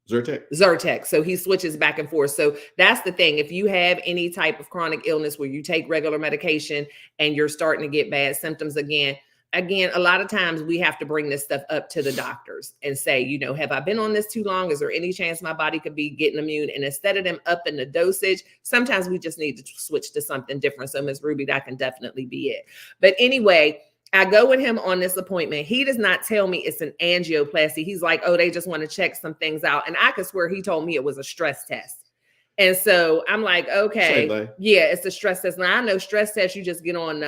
Zyrtec. So he switches back and forth. So that's the thing. If you have any type of chronic illness where you take regular medication and you're starting to get bad symptoms again, a lot of times we have to bring this stuff up to the doctors and say, have I been on this too long? Is there any chance my body could be getting immune? And instead of them upping the dosage, sometimes we just need to switch to something different. So Ms. Ruby, that can definitely be it. But anyway, I go with him on this appointment. He does not tell me it's an angioplasty. He's like, oh, they just want to check some things out. And I could swear he told me it was a stress test. And so I'm like, okay, yeah, it's a stress test. Now I know stress tests, you just get on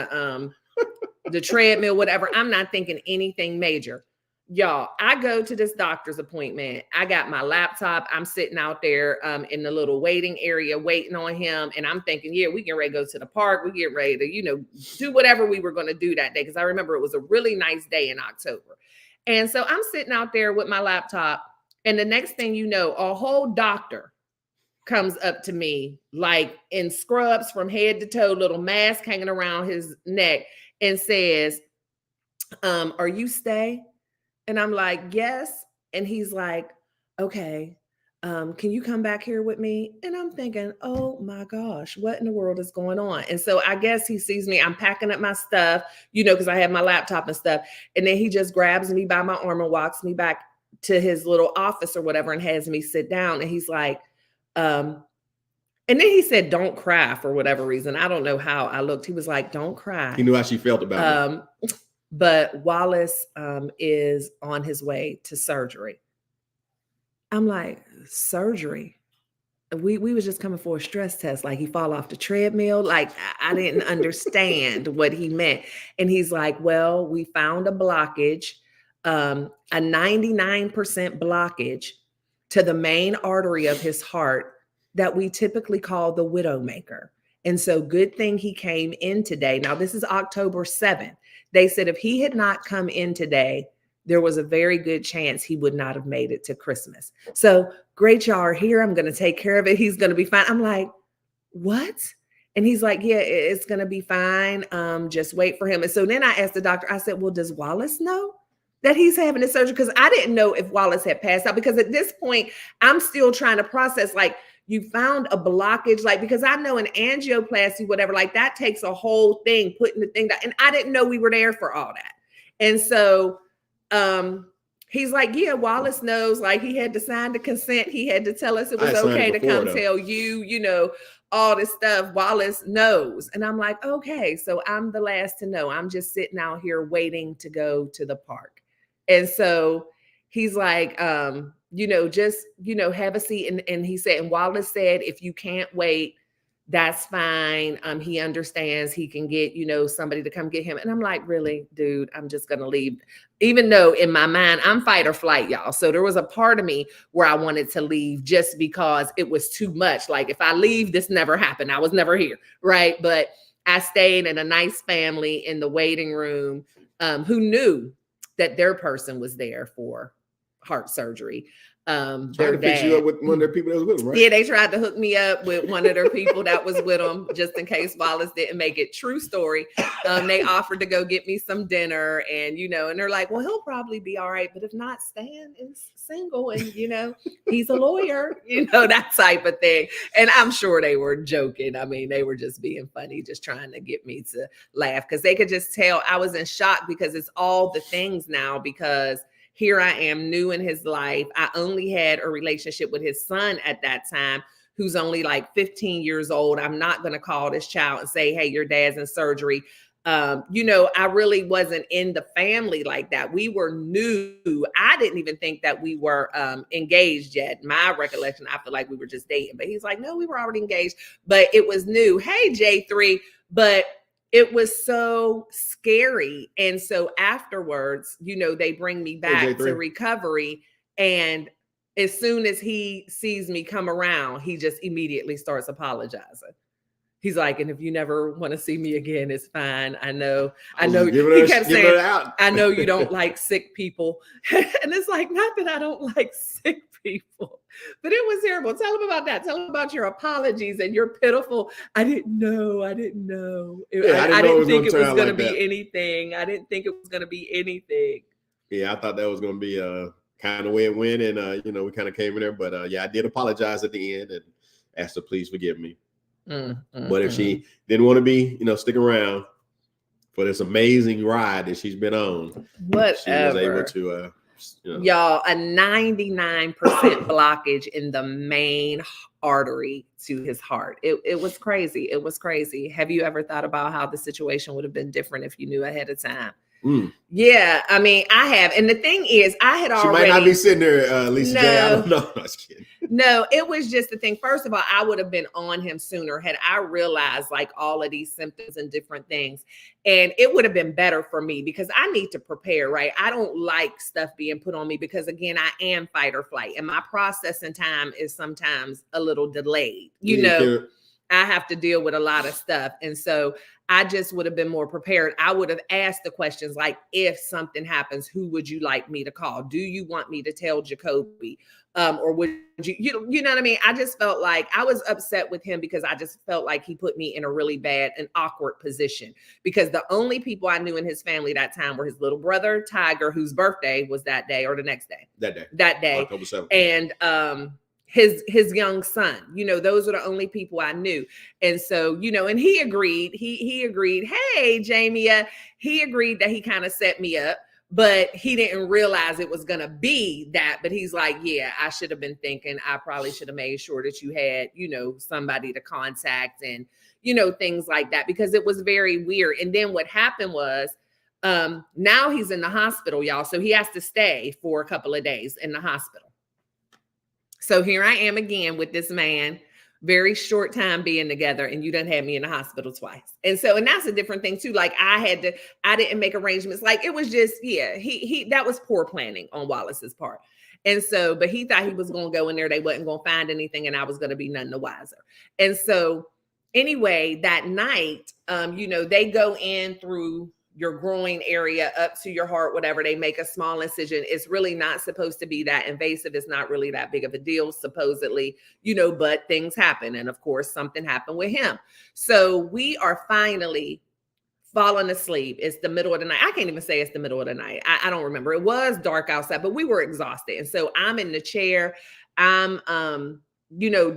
the treadmill, whatever. I'm not thinking anything major. Y'all, I go to this doctor's appointment. I got my laptop. I'm sitting out there in the little waiting area waiting on him. And I'm thinking, yeah, we get ready to go to the park. We get ready to, do whatever we were going to do that day. Because I remember it was a really nice day in October. And so I'm sitting out there with my laptop. And the next thing you know, a whole doctor comes up to me, like in scrubs from head to toe, little mask hanging around his neck, and says, are you Stae? And I'm like, yes. And he's like, okay, can you come back here with me? And I'm thinking, oh my gosh, what in the world is going on? And so I guess he sees me, I'm packing up my stuff, because I have my laptop and stuff. And then he just grabs me by my arm and walks me back to his little office or whatever and has me sit down. And he's like, and then he said, don't cry, for whatever reason. I don't know how I looked. He was like, don't cry. He knew how she felt about it. But Wallace is on his way to surgery. I'm like, surgery? We was just coming for a stress test. Like he fall off the treadmill. Like I didn't understand what he meant. And he's like, well, we found a blockage, a 99% blockage to the main artery of his heart that we typically call the widowmaker. And so good thing he came in today. Now, this is October 7th. They said if he had not come in today, there was a very good chance he would not have made it to Christmas. So great, y'all are here. I'm going to take care of it. He's going to be fine. I'm like, what? And he's like, yeah, it's going to be fine. Just wait for him. And so then I asked the doctor, I said, well, does Wallace know that he's having a surgery? Because I didn't know if Wallace had passed out, because at this point, I'm still trying to process, like, you found a blockage, like, because I know an angioplasty, whatever, like that takes a whole thing, putting the thing down. And I didn't know we were there for all that. And so he's like, yeah, Wallace knows, like he had to sign the consent. He had to tell us it was okay to come tell you, you know, all this stuff. Wallace knows. And I'm like, okay, so I'm the last to know. I'm just sitting out here waiting to go to the park. And so he's like, you know, just, you know, have a seat. And he said, and Wallace said, if you can't wait, that's fine. He understands. He can get, you know, somebody to come get him. And I'm like, really, dude, I'm just going to leave. Even though in my mind, I'm fight or flight, y'all. So there was a part of me where I wanted to leave just because it was too much. Like, if I leave, this never happened. I was never here. Right. But I stayed in a nice family in the waiting room who knew that their person was there for heart surgery. Trying to fix you up with one of their people that was with them, right? Yeah, they tried to hook me up with one of their people that was with them, just in case Wallace didn't make it. True story. They offered to go get me some dinner, and, you know, and they're like, well, he'll probably be all right, but if not, Stan is single, and, you know, he's a lawyer, you know, that type of thing. And I'm sure they were joking. I mean, they were just being funny, just trying to get me to laugh, because they could just tell I was in shock, because it's all the things now, because here I am, new in his life. I only had a relationship with his son at that time, who's only like 15 years old. I'm not going to call this child and say, hey, your dad's in surgery. You know, I really wasn't in the family like that. We were new. I didn't even think that we were engaged yet. My recollection, I feel like we were just dating. But he's like, no, we were already engaged. But it was new. Hey, J3. But it was so scary. And so afterwards, you know, they bring me back to recovery. And as soon as he sees me come around, he just immediately starts apologizing. He's like, and if you never want to see me again, it's fine. I know. He kept saying, I know you don't like sick people. And it's like, not that I don't like sick people, but it was terrible. Tell him about that. Tell him about your apologies and your pitiful. I didn't know. I didn't think it was going to be anything. I didn't think it was going to be anything. Yeah, I thought that was going to be kind of way it went. And, you know, we kind of came in there. But, yeah, I did apologize at the end and asked her, please forgive me. But if she didn't want to be, you know, stick around for this amazing ride that she's been on, whatever, she was able to, you know. Y'all, a 99% blockage in the main artery to his heart. It was crazy. It was crazy. Have you ever thought about how the situation would have been different if you knew ahead of time? Yeah, I mean, I have. And the thing is, I had already... She might not be sitting there, Lisa J. I don't know. I was kidding. No, it was just the thing. First of all, I would have been on him sooner had I realized like all of these symptoms and different things. And it would have been better for me, because I need to prepare, right? I don't like stuff being put on me, because again, I am fight or flight, and my processing time is sometimes a little delayed. You know, I have to deal with a lot of stuff. And so I just would have been more prepared. I would have asked the questions like, if something happens, who would you like me to call? Do you want me to tell Jacoby? Or would you know what I mean? I just felt like I was upset with him, because I just felt like he put me in a really bad and awkward position, because the only people I knew in his family that time were his little brother, Tiger, whose birthday was that day or the next day. That day. October 7th. And his young son, you know, those are the only people I knew. And so, you know, and he agreed, he agreed, hey, Jamie, he agreed that he kind of set me up, but he didn't realize it was going to be that. But he's like, yeah, I should have been thinking, I probably should have made sure that you had, you know, somebody to contact and, you know, things like that, because it was very weird. And then what happened was, now he's in the hospital, y'all. So he has to stay for a couple of days in the hospital. So here I am again with this man, very short time being together, and you done had me in the hospital twice. And so, and that's a different thing too. Like I didn't make arrangements. Like it was just, yeah, that was poor planning on Wallace's part. And so, but he thought he was going to go in there. They wasn't going to find anything, and I was going to be none the wiser. And so anyway, that night, they go in through your groin area up to your heart, whatever. They make a small incision. It's really not supposed to be that invasive. It's not really that big of a deal, supposedly, but things happen. And of course, something happened with him. So we are finally falling asleep. It's the middle of the night. I can't even say it's the middle of the night. I don't remember. It was dark outside, but we were exhausted. And so I'm in the chair. I'm,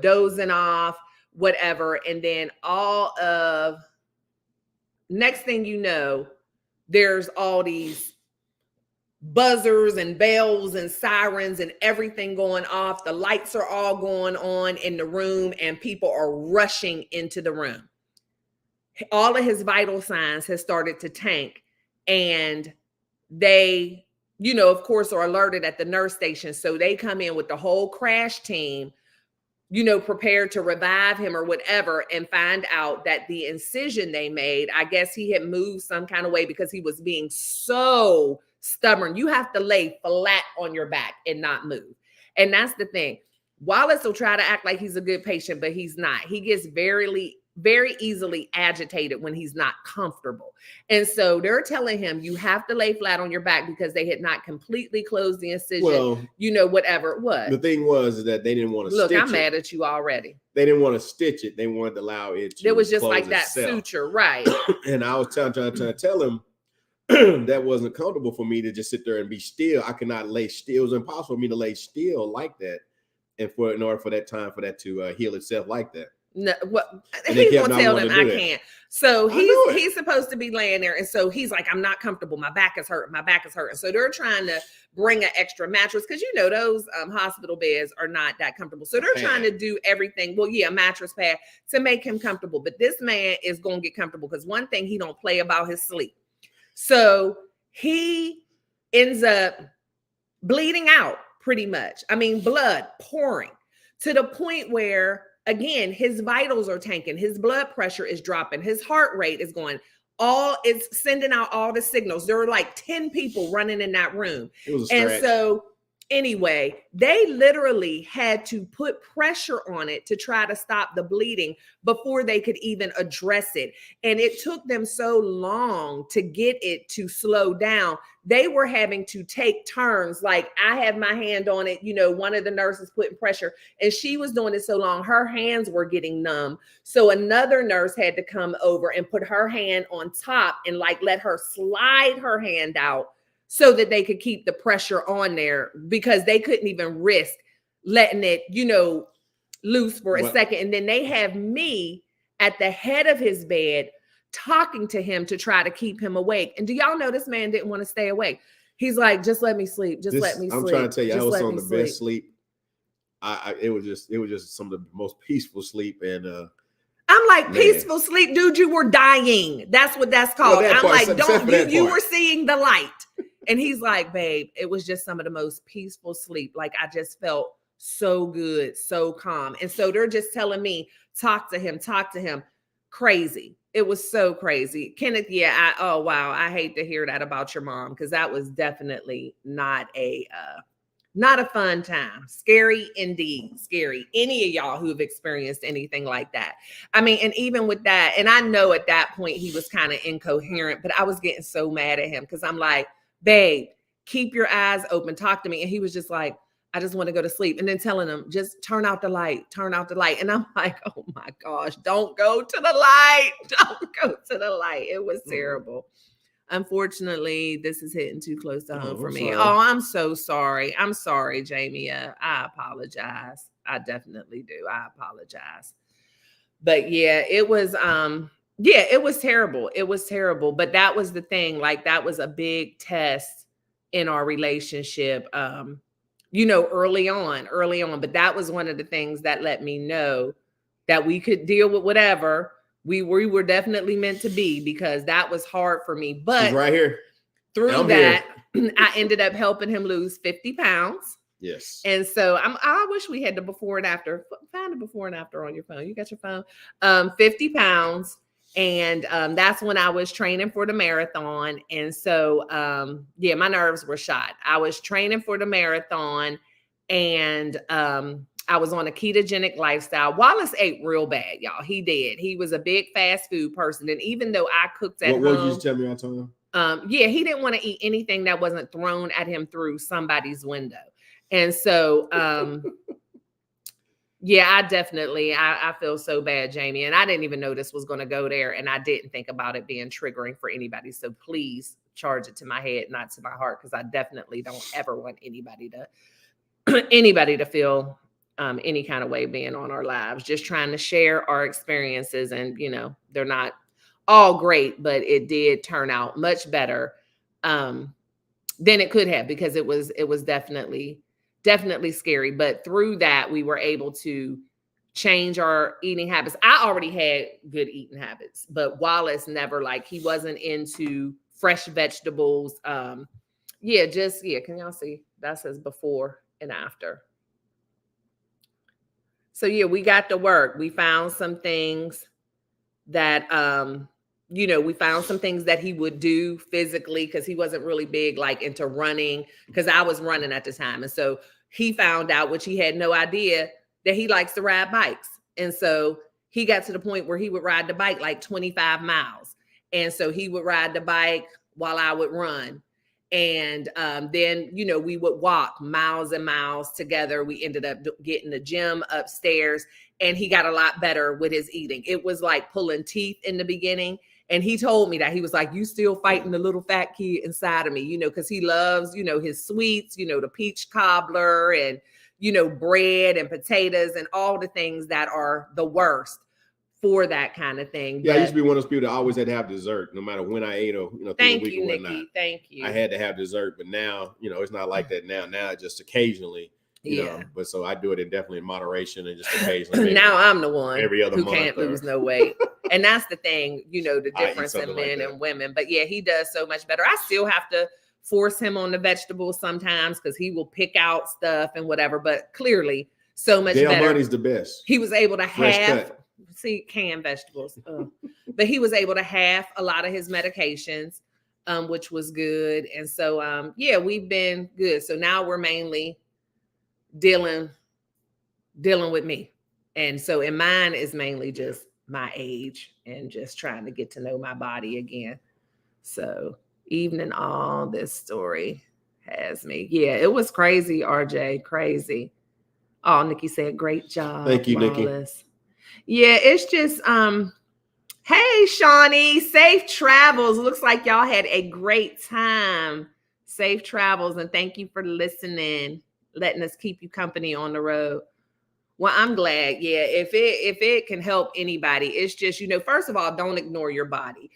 dozing off, whatever. And then next thing you know, there's all these buzzers and bells and sirens and everything going off. The lights are all going on in the room and people are rushing into the room. All of his vital signs has started to tank, and they, of course, are alerted at the nurse station. So they come in with the whole crash team, prepared to revive him or whatever, and find out that the incision they made, I guess he had moved some kind of way because he was being so stubborn. You have to lay flat on your back and not move. And that's the thing. Wallace will try to act like he's a good patient, but he's not. He gets very easily agitated when he's not comfortable. And so they're telling him, you have to lay flat on your back because they had not completely closed the incision, whatever. What? The thing was that they didn't want to Look, stitch I'm mad at you already. They didn't want to stitch it. They wanted to allow it to. It was just close like that itself. suture, right? And I was trying to tell him that wasn't comfortable for me to just sit there and be still. I could not lay still. It was impossible for me to lay still like that. And in order for that to heal itself like that. No, he's gonna tell them I can't. So he's supposed to be laying there, and so he's like, I'm not comfortable. My back is hurting. My back is hurting. So they're trying to bring an extra mattress because those hospital beds are not that comfortable. So they're trying to do everything. Well, yeah, a mattress pad to make him comfortable. But this man is gonna get comfortable because one thing he don't play about his sleep. So he ends up bleeding out pretty much. I mean, blood pouring to the point where, again, his vitals are tanking. His blood pressure is dropping. His heart rate is going. It's sending out all the signals. There were like 10 people running in that room. It was a stretch. And so anyway, they literally had to put pressure on it to try to stop the bleeding before they could even address it. And it took them so long to get it to slow down. They were having to take turns. Like, I have my hand on it, one of the nurses putting pressure, and she was doing it so long, her hands were getting numb. So another nurse had to come over and put her hand on top and let her slide her hand out so that they could keep the pressure on there, because they couldn't even risk letting it, loose for a second. And then they have me at the head of his bed talking to him to try to keep him awake. And do y'all know this man didn't want to stay awake? He's like, just let me sleep. Let me sleep. I'm trying to tell you, I was on the best sleep. It was just some of the most peaceful sleep. And I'm like, peaceful sleep, dude, you were dying. That's what that's called. Well, I'm like, you were seeing the light. And he's like, babe, it was just some of the most peaceful sleep. Like, I just felt so good, so calm. And so they're just telling me, talk to him. Crazy. It was so crazy. Kenneth, oh, wow. I hate to hear that about your mom, because that was definitely not a fun time. Scary indeed. Scary. Any of y'all who have experienced anything like that. I mean, and even with that, and I know at that point he was kind of incoherent, but I was getting so mad at him because I'm like, babe, keep your eyes open, talk to me. And he was just like, I just want to go to sleep. And then telling him, just turn out the light. And I'm like, oh my gosh, don't go to the light. Don't go to the light. It was terrible. Unfortunately, this is hitting too close to home for me. Sorry. Oh, I'm so sorry. I'm sorry, Jamie. I apologize. I definitely do. I apologize. But yeah, it was it was terrible. It was terrible. But that was the thing. Like, that was a big test in our relationship. Early on. But that was one of the things that let me know that we could deal with whatever. We were definitely meant to be, because that was hard for me. But he's right here. Through that, I ended up helping him lose 50 pounds. Yes. And so I wish we had the before and after. Find the before and after on your phone. You got your phone. 50 pounds. And that's when I was training for the marathon. And so, my nerves were shot. I was training for the marathon, and I was on a ketogenic lifestyle. Wallace ate real bad, y'all. He did. He was a big fast food person. And even though I cooked at home. What did you tell me all the time? Yeah, he didn't want to eat anything that wasn't thrown at him through somebody's window. And so, yeah, I feel so bad, Jamie. And I didn't even know this was going to go there. And I didn't think about it being triggering for anybody. So please charge it to my head, not to my heart, because I definitely don't ever want anybody to feel any kind of way being on our lives. Just trying to share our experiences. And, you know, they're not all great, but it did turn out much better than it could have, because it was definitely scary. But through that, we were able to change our eating habits. I already had good eating habits, but Wallace never, like, he wasn't into fresh vegetables. Can y'all see? That says before and after. So yeah, we got to work. We found some things that, we found some things that he would do physically, because he wasn't really big, like, into running, because I was running at the time. And so he found out, which he had no idea, that he likes to ride bikes. And so he got to the point where he would ride the bike like 25 miles. And so he would ride the bike while I would run. And then, we would walk miles and miles together. We ended up getting the gym upstairs, and he got a lot better with his eating. It was like pulling teeth in the beginning. And he told me that, he was like, you still fighting the little fat kid inside of me, because he loves, his sweets, the peach cobbler and, bread and potatoes and all the things that are the worst for that kind of thing. Yeah, I used to be one of those people that always had to have dessert, no matter when I ate or, through thank the week you, or Nikki. whatnot. Thank you. I had to have dessert, but now, it's not like that now. Now, just occasionally. You know, but so I do it definitely in moderation and just occasionally. Now I'm the one every other who month can't lose no weight. And that's the thing, the difference in men and women. But yeah, he does so much better. I still have to force him on the vegetables sometimes, because he will pick out stuff and whatever. But clearly, so much better. Money's the best. He was able to canned vegetables. But he was able to have a lot of his medications, which was good. And so, we've been good. So now we're mainly dealing with me. And so, and mine is mainly just my age and just trying to get to know my body again. So even in all this story has me. Yeah, it was crazy, RJ, crazy. Oh, Nikki said, great job. Thank you, Wallace. Nikki. Yeah, it's just, hey, Shawnee, safe travels. Looks like y'all had a great time. Safe travels. And thank you for listening, letting us keep you company on the road. Well, I'm glad. Yeah, if it can help anybody, it's just, first of all, don't ignore your body.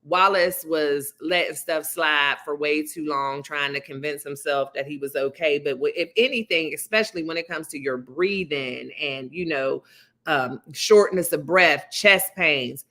Wallace was letting stuff slide for way too long, trying to convince himself that he was okay. But if anything, especially when it comes to your breathing and, shortness of breath, chest pains,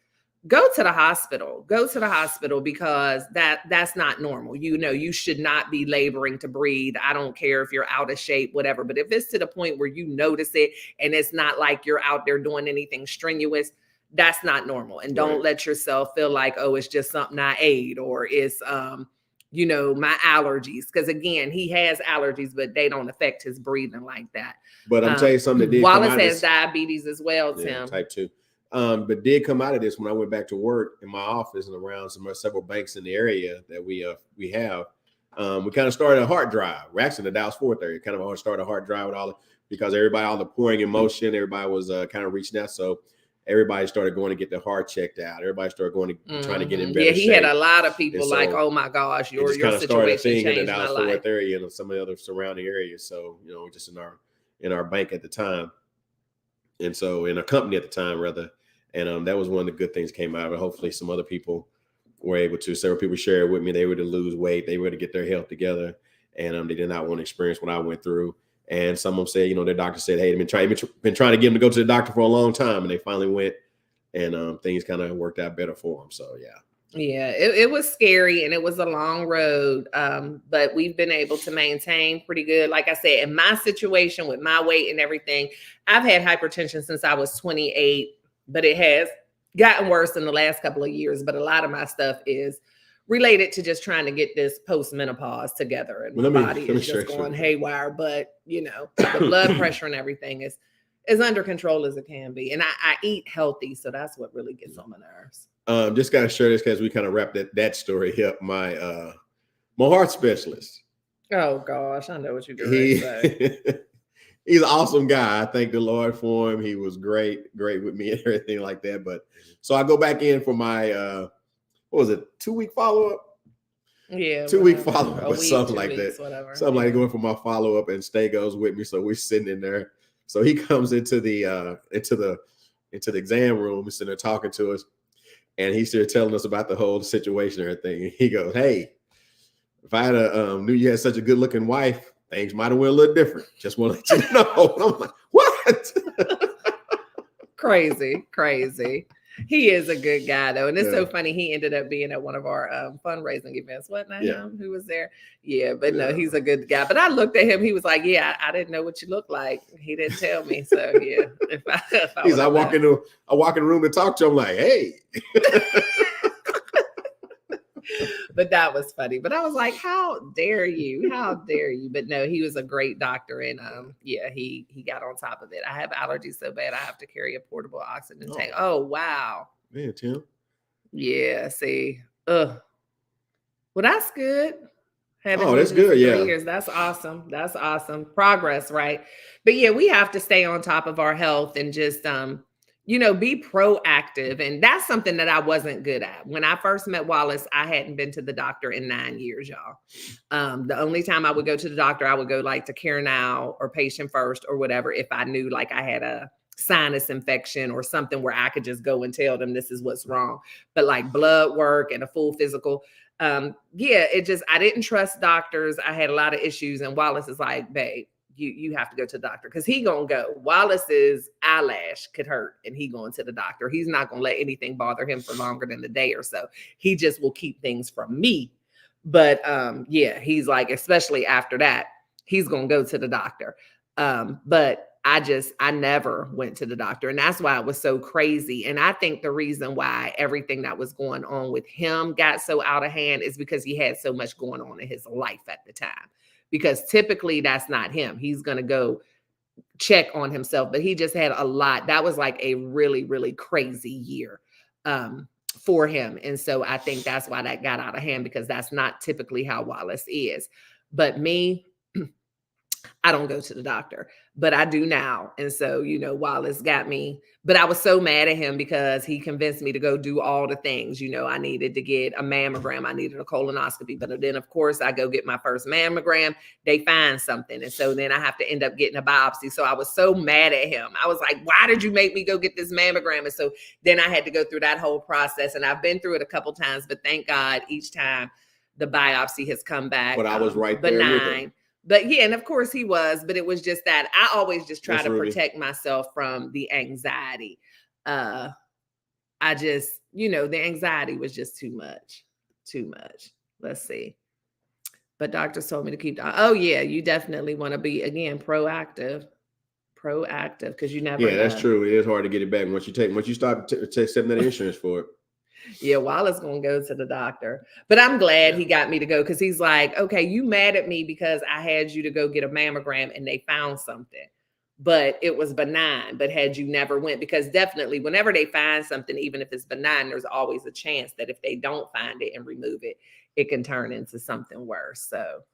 go to the hospital. Go to the hospital, because that's not normal. You should not be laboring to breathe. I don't care if you're out of shape, whatever. But if it's to the point where you notice it and it's not like you're out there doing anything strenuous, that's not normal. And don't let yourself feel like, oh, it's just something I ate, or it's, my allergies. Because again, he has allergies, but they don't affect his breathing like that. But I'm telling you something that did Wallace come out has diabetes as well, Tim. Type 2. But did come out of this when I went back to work in my office and around several banks in the area that we have. We kind of started a heart drive. We're actually in the Dallas-Fort area, kind of started a heart drive with because all the pouring in motion, everybody was kind of reaching out. So everybody started going to get their heart checked out. Everybody started going to trying to get in better shape. He had a lot of people like, oh my gosh, your situation changed in the my Dallas-Fort life. area and some of the other surrounding areas. So, just in our bank at the time. And so in a company at the time, rather. And that was one of the good things came out of it. Hopefully some other people were able to, several people shared with me, they were to lose weight, they were to get their health together. And they did not want to experience what I went through. And some of them said, their doctor said, hey, they've been trying to get them to go to the doctor for a long time. And they finally went, and things kind of worked out better for them. So, yeah. Yeah, it was scary and it was a long road. But we've been able to maintain pretty good. Like I said, in my situation with my weight and everything, I've had hypertension since I was 28, but it has gotten worse in the last couple of years. But a lot of my stuff is related to just trying to get this post-menopause together, and my body is just going haywire. But you know, the blood pressure and everything is as under control as it can be. And I eat healthy, so that's what really gets on my nerves. Just gotta share this because we kind of wrapped that story up. My heart specialist. Oh gosh, I know what you're doing. He's an awesome guy. I thank the Lord for him. He was great with me and everything like that. But so I go back in for my what was it, 2-week follow-up? Yeah, 2-week follow-up or something like weeks, that. Whatever. Something like going for my follow-up, and Stae goes with me. So we're sitting in there. So he comes into the exam room, he's sitting there talking to us, and he's there telling us about the whole situation and everything. And he goes, "Hey, if I had knew you had such a good-looking wife, things might have went a little different. Just want to let you know." I'm like, "What?" Crazy. He is a good guy though, and it's so funny. He ended up being at one of our fundraising events. Wasn't that him who was there? Yeah, but no, he's a good guy. But I looked at him. He was like, "Yeah, I didn't know what you looked like. He didn't tell me." So yeah, I walk in the room to talk to him like, "Hey." But that was funny. But I was like, how dare you? How dare you? But no, he was a great doctor. And he got on top of it. I have allergies so bad I have to carry a portable oxygen tank. Oh, wow. Man, Tim. Yeah, see. Well, that's good. That's good. 3 years. That's awesome. That's awesome. Progress, right? But yeah, we have to stay on top of our health and just be proactive. And that's something that I wasn't good at. When I first met Wallace, I hadn't been to the doctor in 9 years, y'all. The only time I would go to the doctor, I would go like to Care Now or Patient First or whatever, if I knew like I had a sinus infection or something where I could just go and tell them this is what's wrong. But like blood work and a full physical, I didn't trust doctors. I had a lot of issues. And Wallace is like, "Babe, you have to go to the doctor," because he gonna go. Wallace's eyelash could hurt and he going to the doctor. He's not gonna let anything bother him for longer than a day or so. He just will keep things from me. But he's like, especially after that, he's gonna go to the doctor. But I never went to the doctor. And that's why it was so crazy. And I think the reason why everything that was going on with him got so out of hand is because he had so much going on in his life at the time. Because typically that's not him. He's going to go check on himself, but he just had a lot. That was like a really, really crazy year for him. And so I think that's why that got out of hand, because that's not typically how Wallace is. But me, I don't go to the doctor, but I do now. And so, Wallace got me, but I was so mad at him because he convinced me to go do all the things. I needed to get a mammogram. I needed a colonoscopy. But then, of course, I go get my first mammogram. They find something. And so then I have to end up getting a biopsy. So I was so mad at him. I was like, "Why did you make me go get this mammogram?" And so then I had to go through that whole process. And I've been through it a couple times, but thank God each time the biopsy has come back. But I was right benign. there with him. But yeah, and of course he was, but it was just that I always just try to protect myself from the anxiety. I just, the anxiety was just too much. Let's see. But doctors told me to keep, you definitely want to be, again, proactive, because you never know. That's true. It is hard to get it back once you start accepting that insurance for it. Yeah, Wallace gonna go to the doctor. But I'm glad he got me to go, because he's like, "Okay, you mad at me because I had you to go get a mammogram and they found something, but it was benign. But had you never went," because definitely whenever they find something, even if it's benign, there's always a chance that if they don't find it and remove it, it can turn into something worse. So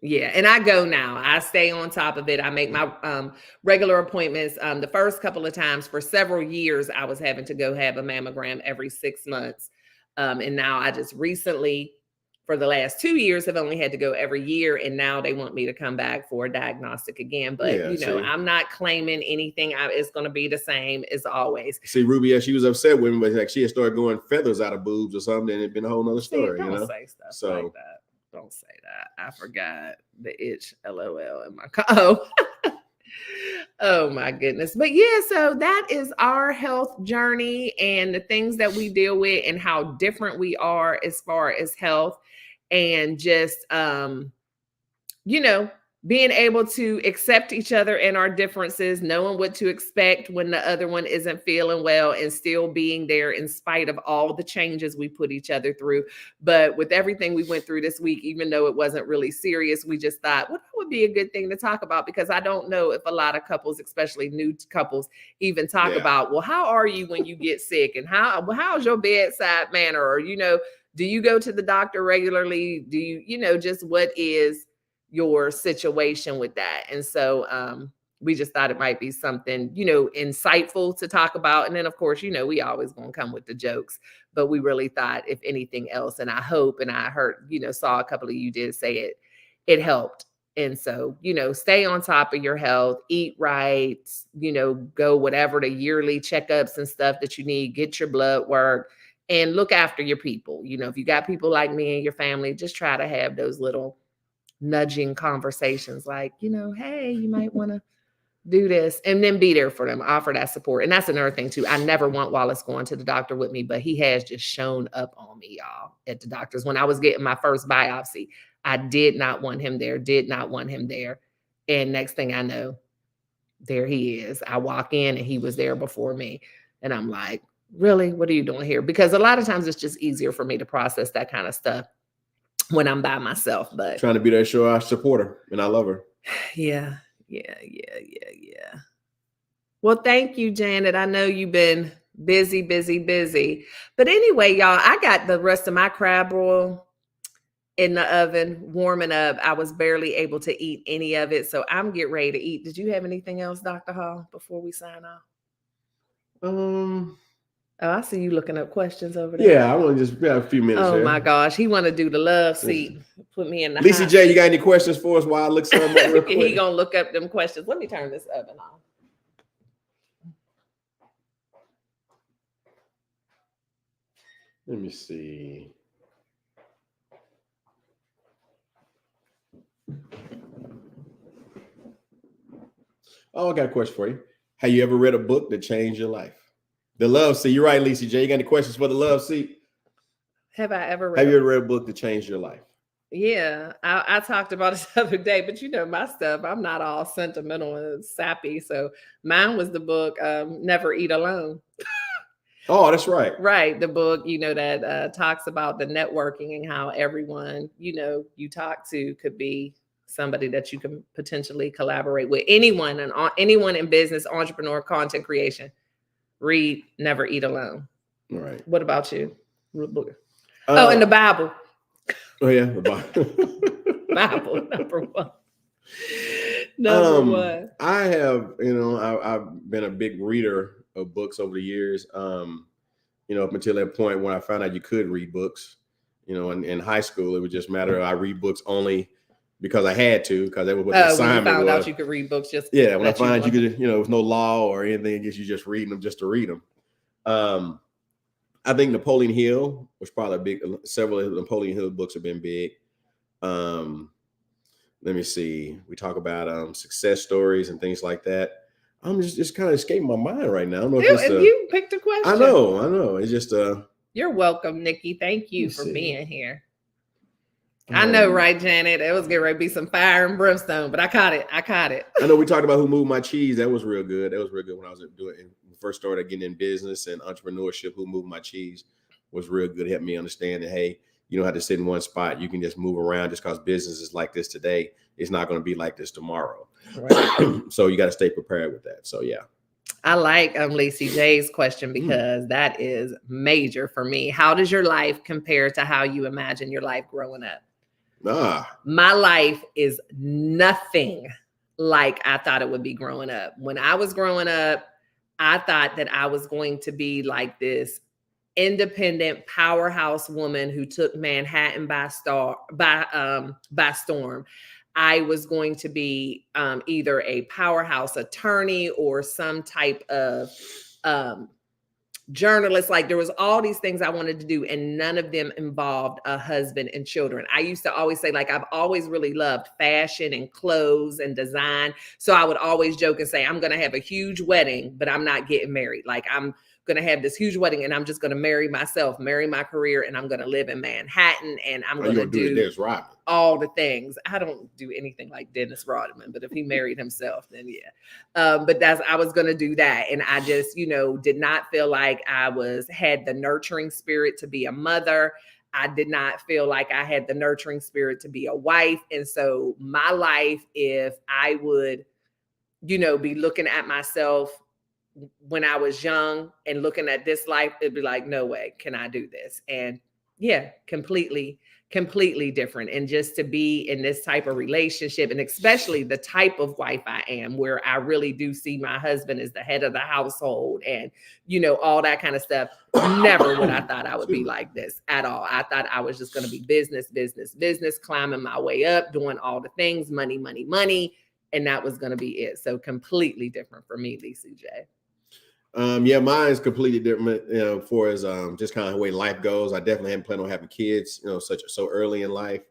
yeah, and I go now. I stay on top of it. I make my regular appointments. The first couple of times for several years, I was having to go have a mammogram every 6 months. And now I just recently, for the last 2 years, have only had to go every year. And now they want me to come back for a diagnostic again. But, I'm not claiming anything. It's going to be the same as always. See, Ruby, she was upset with me, but like she had started going feathers out of boobs or something, and it'd been a whole nother story. Don't say stuff like that. Don't say that. I forgot the itch, LOL, in my oh my goodness. But yeah, so that is our health journey and the things that we deal with and how different we are as far as health, and just being able to accept each other and our differences, knowing what to expect when the other one isn't feeling well, and still being there in spite of all the changes we put each other through. But with everything we went through this week, even though it wasn't really serious, we just thought, well, that would be a good thing to talk about, because I don't know if a lot of couples, especially new couples, even talk about, well, how are you when you get sick, and how's your bedside manner, or, do you go to the doctor regularly? Do you, just what is your situation with that? And so we just thought it might be something, insightful to talk about. And then, of course, we always gonna come with the jokes, but we really thought, if anything else, and I hope, and I heard, saw a couple of you did say it helped. And so, stay on top of your health, eat right, go whatever the yearly checkups and stuff that you need, get your blood work, and look after your people. If you got people like me in your family, just try to have those little nudging conversations like, hey, you might want to do this, and then be there for them, offer that support. And that's another thing too. I never want Wallace going to the doctor with me, but he has just shown up on me, y'all, at the doctor's. When I was getting my first biopsy, I did not want him there, And next thing I know, there he is. I walk in and he was there before me. And I'm like, really? What are you doing here? Because a lot of times it's just easier for me to process that kind of stuff when I'm by myself. But trying to be there, show I support her and I love her. Yeah. Well, thank you, Janet. I know you've been busy. But anyway, y'all, I got the rest of my crab roll in the oven warming up. I was barely able to eat any of it, so I'm getting ready to eat. Did you have anything else, Dr. Hall, before we sign off? Oh, I see you looking up questions over there. Yeah, I want to just a few minutes. Oh my gosh, he want to do the love seat. Put me in the Lisa J, you got any questions for us while I look something up real quick? He gonna look up them questions. Let me turn this oven on. Let me see. Oh, I got a question for you. Have you ever read a book that changed your life? The Love Seat. You're right, Lisa J. You got any questions for the Love Seat? Have you ever read a book that changed your life? Yeah, I talked about it the other day, but my stuff, I'm not all sentimental and sappy. So mine was the book, Never Eat Alone. Oh, that's right. Right. The book, that talks about the networking and how everyone, you talk to could be somebody that you can potentially collaborate with. Anyone in business, entrepreneur, content creation. Read Never Eat Alone. All right. What about you? And the Bible. Oh yeah, the Bible. Bible, number one. Number one. I have, I've been a big reader of books over the years. Up until that point when I found out you could read books. In high school, it was just a matter of I read books only because I had to, because that was what the assignment was. When you found out you could read books, just when I found out you could, with no law or anything against you just reading them just to read them. I think Napoleon Hill was probably several of Napoleon Hill books have been big. Let me see. We talk about success stories and things like that. I'm just kind of escaping my mind right now. I don't know if you picked a question. I know. It's just You're welcome, Nikki. Thank you for being here. I know, right, Janet? It was getting ready to be some fire and brimstone, but I caught it. I know we talked about Who Moved My Cheese. That was real good. When I was first started getting in business and entrepreneurship. Who Moved My Cheese was real good. It helped me understand that, hey, you don't have to sit in one spot. You can just move around. Just because business is like this today, it's not going to be like this tomorrow. Right. So you got to stay prepared with that. So yeah. I like Lacey J's question because that is major for me. How does your life compare to how you imagine your life growing up? My life is nothing like I thought it would be growing up. When I was growing up, I thought that I was going to be like this independent powerhouse woman who took Manhattan by storm. I was going to be either a powerhouse attorney or some type of journalist. Like there was all these things I wanted to do, and none of them involved a husband and children. I used to always say, like, I've always really loved fashion and clothes and design. So I would always joke and say, I'm going to have a huge wedding, but I'm not getting married. Like I'm going to have this huge wedding and I'm just going to marry myself, marry my career, and I'm going to live in Manhattan and I'm going to do all the things. I don't do anything like Dennis Rodman, but if he married himself, then yeah. But I was going to do that. And I just, did not feel like I had the nurturing spirit to be a mother. I did not feel like I had the nurturing spirit to be a wife. And so my life, if I would, be looking at myself when I was young and looking at this life, it'd be like, no way can I do this. And yeah, completely different. And just to be in this type of relationship, and especially the type of wife I am, where I really do see my husband as the head of the household and, all that kind of stuff. Never would I thought I would be like this at all. I thought I was just going to be business, climbing my way up, doing all the things, money. And that was going to be it. So completely different for me, CJ. Yeah, mine is completely different, for as just kind of the way life goes. I definitely hadn't planned on having kids, so early in life.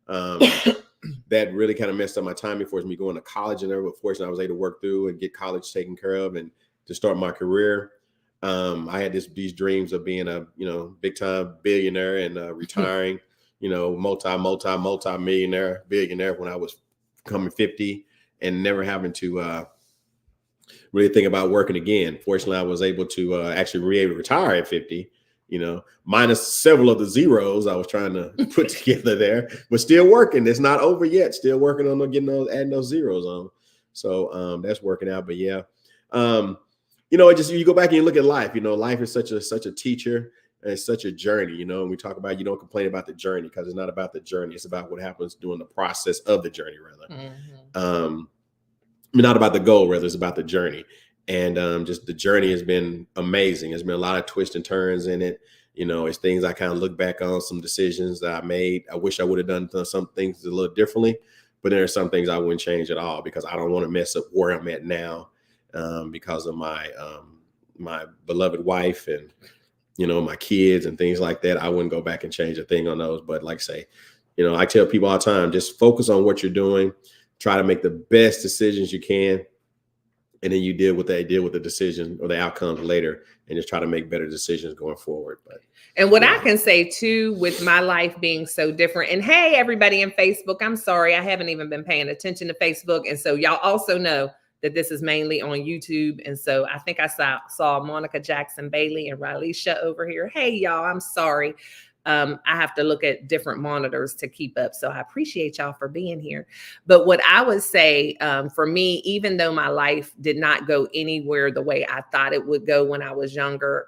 That really kind of messed up my timing for me going to college and everything. But fortunately, I was able to work through and get college taken care of and to start my career. I had these dreams of being a, big time billionaire and retiring, multi-millionaire, billionaire when I was becoming 50 and never having to really think about working again. Fortunately, I was able to actually retire at 50, minus several of the zeros I was trying to put together there, but still working. It's not over yet. Still working on adding those zeros on. So that's working out. But yeah, it just, you go back and you look at life. Life is such a teacher. And it's such a journey, and we talk about, you don't complain about the journey because it's not about the journey. It's about what happens during the process of the journey, rather. Mm-hmm. Not about the goal, rather, it's about the journey. And just the journey has been amazing. There's been a lot of twists and turns in it. It's things I kind of look back on, some decisions that I made. I wish I would have done some things a little differently, but there are some things I wouldn't change at all because I don't want to mess up where I'm at now because of my my beloved wife and, my kids and things like that. I wouldn't go back and change a thing on those. But like I say, I tell people all the time, just focus on what you're doing. Try to make the best decisions you can. And then you deal with the decision or the outcomes later and just try to make better decisions going forward. And what I can say too, with my life being so different, and hey, everybody in Facebook, I'm sorry, I haven't even been paying attention to Facebook. And so y'all also know that this is mainly on YouTube. And so I think I saw Monica Jackson Bailey and Ralisha over here. Hey, y'all, I'm sorry. I have to look at different monitors to keep up. So I appreciate y'all for being here. But what I would say for me, even though my life did not go anywhere the way I thought it would go when I was younger,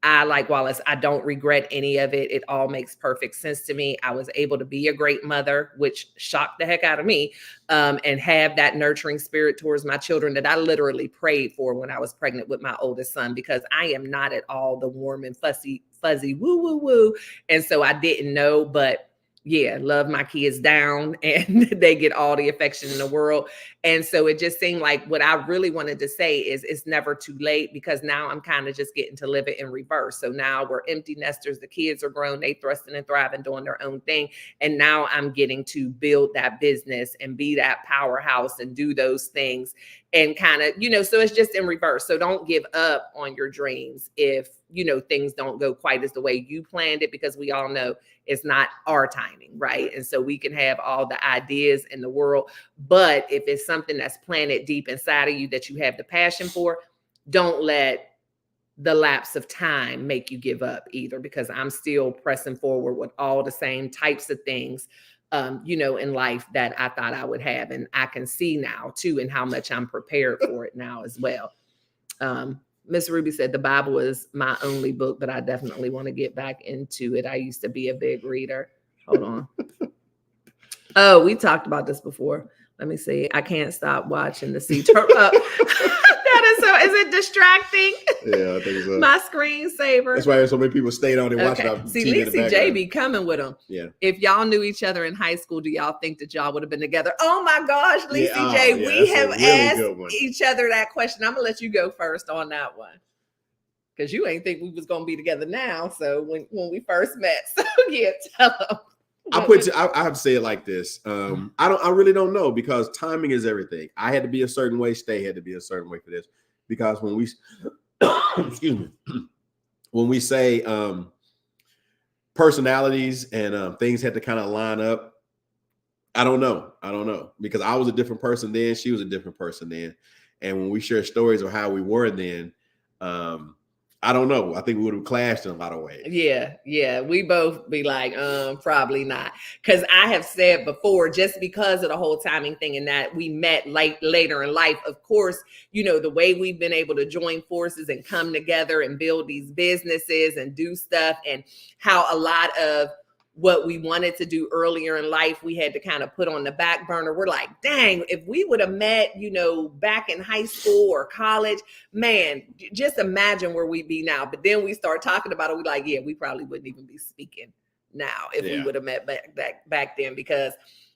I, like Wallace, I don't regret any of it. It all makes perfect sense to me. I was able to be a great mother, which shocked the heck out of me, and have that nurturing spirit towards my children that I literally prayed for when I was pregnant with my oldest son, because I am not at all the warm and fuzzy woo, woo, woo. And so I didn't know, but yeah, love my kids down and they get all the affection in the world. And so it just seemed like what I really wanted to say is it's never too late, because now I'm kind of just getting to live it in reverse. So now we're empty nesters. The kids are grown, they thrusting and thriving, doing their own thing. And now I'm getting to build that business and be that powerhouse and do those things and kind of, so it's just in reverse. So don't give up on your dreams if, things don't go quite as the way you planned it, because we all know it's not our timing, right? And so we can have all the ideas in the world, but if it's something that's planted deep inside of you that you have the passion for, don't let the lapse of time make you give up either, because I'm still pressing forward with all the same types of things, in life that I thought I would have. And I can see now too, and how much I'm prepared for it now as well. Miss Ruby said the Bible is my only book, but I definitely want to get back into it. I used to be a big reader. Hold on. Oh, we talked about this before. Let me see. I can't stop watching the sea turtle. That is so. Is it distracting? Yeah, I think so. My screensaver. That's why so many people stayed on and watching. See, Lacey J be coming with them. Yeah. If y'all knew each other in high school, do y'all think that y'all would have been together? Oh my gosh, Lacey J, we have asked each other that question. I'm gonna let you go first on that one, because you ain't think we was gonna be together now. So when we first met, so yeah, tell them. I have to say it like this. I really don't know, because timing is everything. I had to be a certain way. Stae had to be a certain way for this, because when excuse me, when we say personalities and things had to kind of line up, I don't know, because I was a different person then, she was a different person then, and when we share stories of how we were then, I don't know, I think we would have clashed in a lot of ways. Yeah, we both be like, probably not, because I have said before, just because of the whole timing thing and that we met later in life, of course, the way we've been able to join forces and come together and build these businesses and do stuff, and how a lot of what we wanted to do earlier in life, we had to kind of put on the back burner. We're like, dang, if we would have met, back in high school or college, man, just imagine where we'd be now. But then we start talking about it. We're like, yeah, we probably wouldn't even be speaking now if we would have met back then, because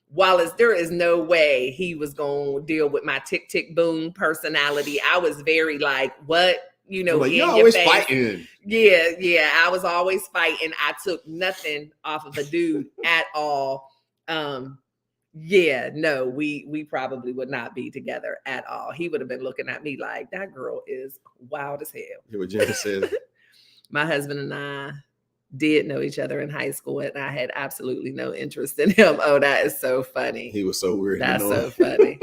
Wallace, there is no way he was going to deal with my tick, tick, boom personality. I was very like, what? Like, you're always fighting. Yeah. I was always fighting. I took nothing off of a dude at all. No, we probably would not be together at all. He would have been looking at me like, that girl is wild as hell. Hear what Jenna said. My husband and I did know each other in high school, and I had absolutely no interest in him. Oh, that is so funny. He was so weird. That's so funny.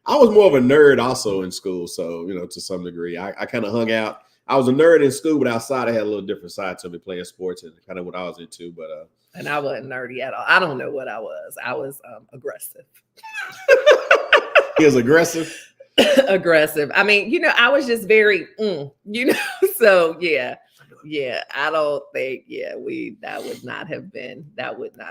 I was more of a nerd also in school. So, to some degree, I kind of hung out. I was a nerd in school, but outside I had a little different side to me, playing sports and kind of what I was into. But and I wasn't nerdy at all. I don't know what I was. I was aggressive. He was aggressive? Aggressive. I mean, I was just very, so yeah, I don't think, that would not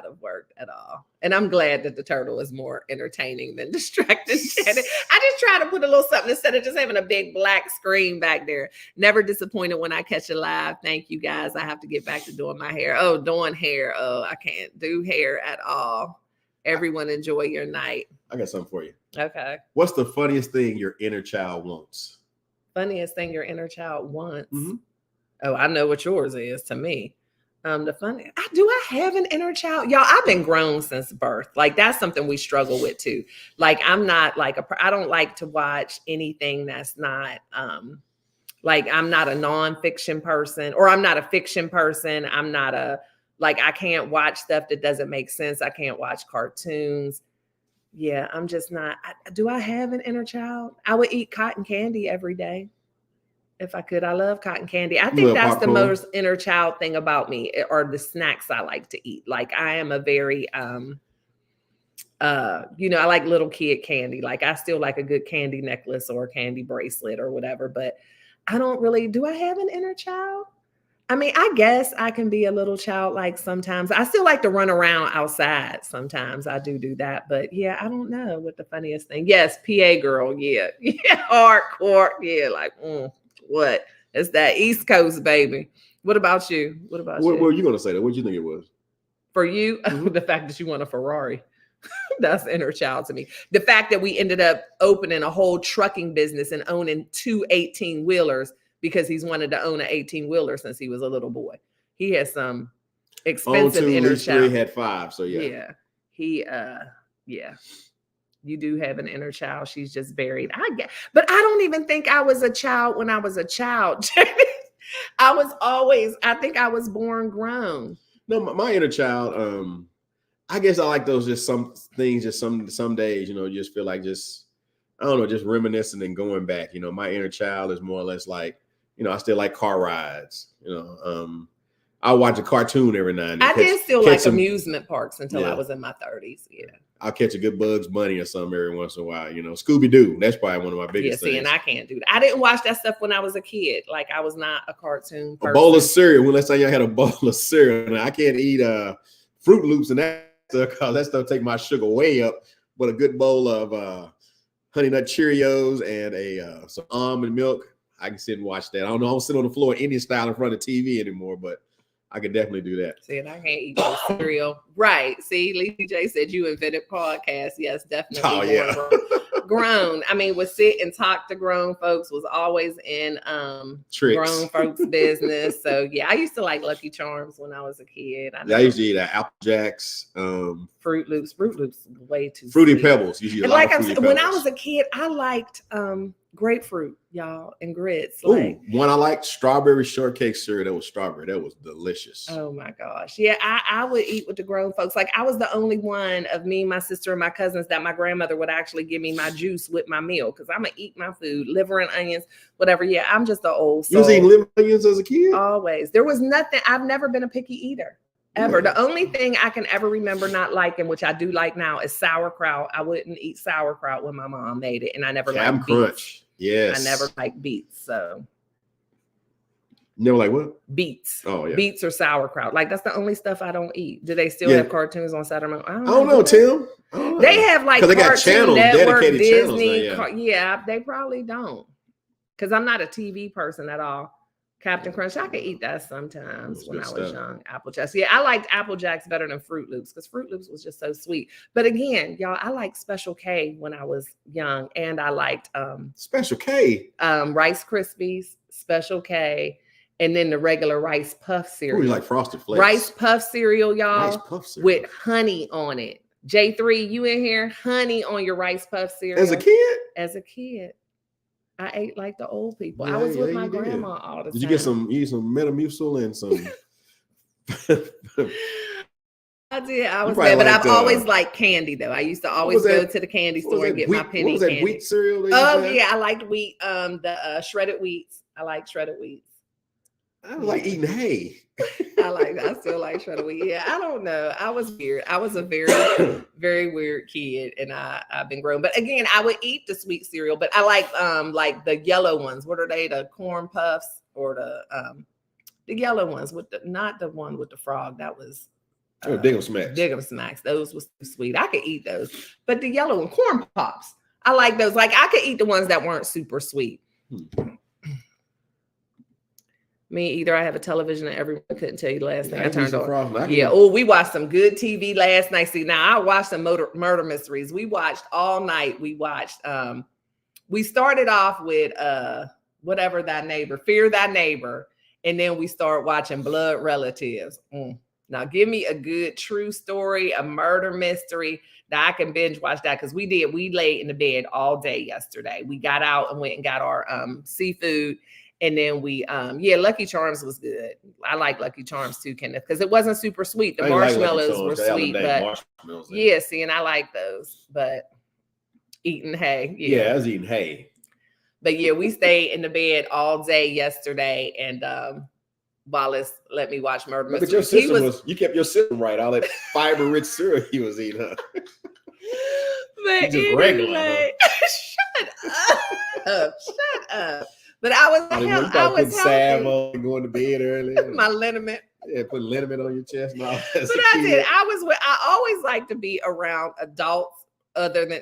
have worked at all. And I'm glad that the turtle is more entertaining than distracted Janet. I just try to put a little something instead of just having a big black screen back there. Never disappointed when I catch a live. Thank you guys. I have to get back to doing my hair. Doing hair. I can't do hair at all. Everyone enjoy your night. I got something for you. Okay. What's the funniest thing your inner child wants? Funniest thing your inner child wants? Mm-hmm. Oh, I know what yours is to me. Do I have an inner child? Y'all, I've been grown since birth. Like, that's something we struggle with too. Like, I'm not like I don't like to watch anything that's not, like, I'm not a nonfiction person, or I'm not a fiction person. I'm not I can't watch stuff that doesn't make sense. I can't watch cartoons. Yeah, I'm just not. Do I have an inner child? I would eat cotton candy every day if I could. I love cotton candy. I think that's popcorn. The most inner child thing about me, or the snacks I like to eat. Like, I am a very, I like little kid candy. Like, I still like a good candy necklace or a candy bracelet or whatever, but I don't really, do I have an inner child? I mean, I guess I can be a little childlike sometimes. I still like to run around outside sometimes. I do that. But yeah, I don't know what the funniest thing. Yes, PA girl. Yeah. Yeah, hardcore. Yeah, like, what? It's that East Coast, baby. What about you? What were you going to say that? What did you think it was? For you, the fact that you want a Ferrari. That's inner child to me. The fact that we ended up opening a whole trucking business and owning 2 18-wheelers because he's wanted to own an 18-wheeler since he was a little boy. He has some expensive inner child. 3 had 5, so yeah. Yeah. He you do have an inner child. She's just buried. But I don't even think I was a child when I was a child. I think I was born grown. No, my inner child, I guess I like those, just some things, just some days, you just feel like just reminiscing and going back. My inner child is more or less like, I still like car rides, I watch a cartoon every now and then. I did still like amusement parks until I was in my 30s. Yeah. I'll catch a good Bugs Bunny or something every once in a while. Scooby-Doo. That's probably one of my biggest things. And I can't do that. I didn't watch that stuff when I was a kid. Like, I was not a cartoon person. A bowl of cereal. Well, let's say I had a bowl of cereal. Now, I can't eat Fruit Loops and that stuff, because that stuff take my sugar way up. But a good bowl of Honey Nut Cheerios and some almond milk, I can sit and watch that. I don't know. I don't sit on the floor Indian style in front of TV anymore, but I could definitely do that. See, and I can't eat no cereal. Right. See, Lisa J said you invented podcasts. Yes, definitely. Oh, yeah. Grown. I mean, would sit and talk to grown folks, was always in grown folks' business. So, yeah, I used to like Lucky Charms when I was a kid. I used to eat Apple Jacks. Fruit Loops way too Fruity sweet. Pebbles. And like I said, when I was a kid, I liked grapefruit, y'all, and grits. Ooh, Like, one I liked, strawberry shortcake cereal. That was strawberry. That was delicious. oh my gosh. Yeah, I would eat with the grown folks. Like, I was the only one of me, my sister, and my cousins that my grandmother would actually give me my juice with my meal, because I'm going to eat my food, liver and onions, whatever. Yeah, I'm just the old soul. You was eating liver and onions as a kid? Always. There was nothing. I've never been a picky eater. Ever. The only thing I can ever remember not liking, which I do like now, is sauerkraut. I wouldn't eat sauerkraut when my mom made it, and I never liked beets. Yes. I never liked beets. So never like what? Beets. Oh yeah. Beets or sauerkraut. Like, that's the only stuff I don't eat. Do they still have cartoons on Saturday morning? I don't know, Tim. They have like they got channels, Network, dedicated Disney. channels now, Yeah, they probably don't. Because I'm not a TV person at all. Captain Crunch, I could eat that sometimes when I was young. Apple Jacks. Yeah, I liked Apple Jacks better than Fruit Loops, because Fruit Loops was just so sweet. But again, y'all, I liked Special K when I was young. And I liked Special K. Rice Krispies, Special K, and then the regular Rice Puff cereal. Ooh, you like Frosted Flakes. Rice Puff cereal, y'all. Rice Puff cereal. With honey on it. J3, you in here? Honey on your Rice Puff cereal. As a kid? As a kid. I ate like the old people. I was with my grandma all the time. Did you get some Metamucil and some? I did. I was there, but I've always liked candy though. I used to always go to the candy store and get my penny what was that candy. Wheat cereal? Oh yeah, I liked wheat. The shredded wheats. I like shredded wheats. I like eating hay. I still like shredded wheat. Yeah, I don't know. I was weird. I was a very, very weird kid, and I've been grown. But again, I would eat the sweet cereal, but I like the yellow ones. What are they? The corn puffs or the yellow ones with not the one with the frog. That was Dig-'em Smacks. Dig-'em Smacks. Those was sweet. I could eat those, but the yellow one, corn pops. I like those. Like, I could eat the ones that weren't super sweet. Me either. I have a television and everyone couldn't tell you the last thing I turned on. Yeah. Oh, we watched some good TV last night. See, now I watched some murder mysteries. We watched all night. We watched, we started off with whatever thy neighbor, Fear Thy Neighbor. And then we start watching Blood Relatives. Now give me a good true story, a murder mystery that I can binge watch that. Cause we laid in the bed all day yesterday. We got out and went and got our seafood. And then we, Lucky Charms was good. I like Lucky Charms too, Kenneth, because it wasn't super sweet. The marshmallows were sweet, but yeah, see, and I like those. But eating hay, yeah, I was eating hay. But yeah, we stayed in the bed all day yesterday, and Wallace let me watch murder mysteries. But your system you kept your system right. All that fiber-rich cereal he was eating, huh? But anyway, shut up. But I was putting salve on, going to bed early. My liniment. Yeah, put liniment on your chest. And all that. But I did. I always like to be around adults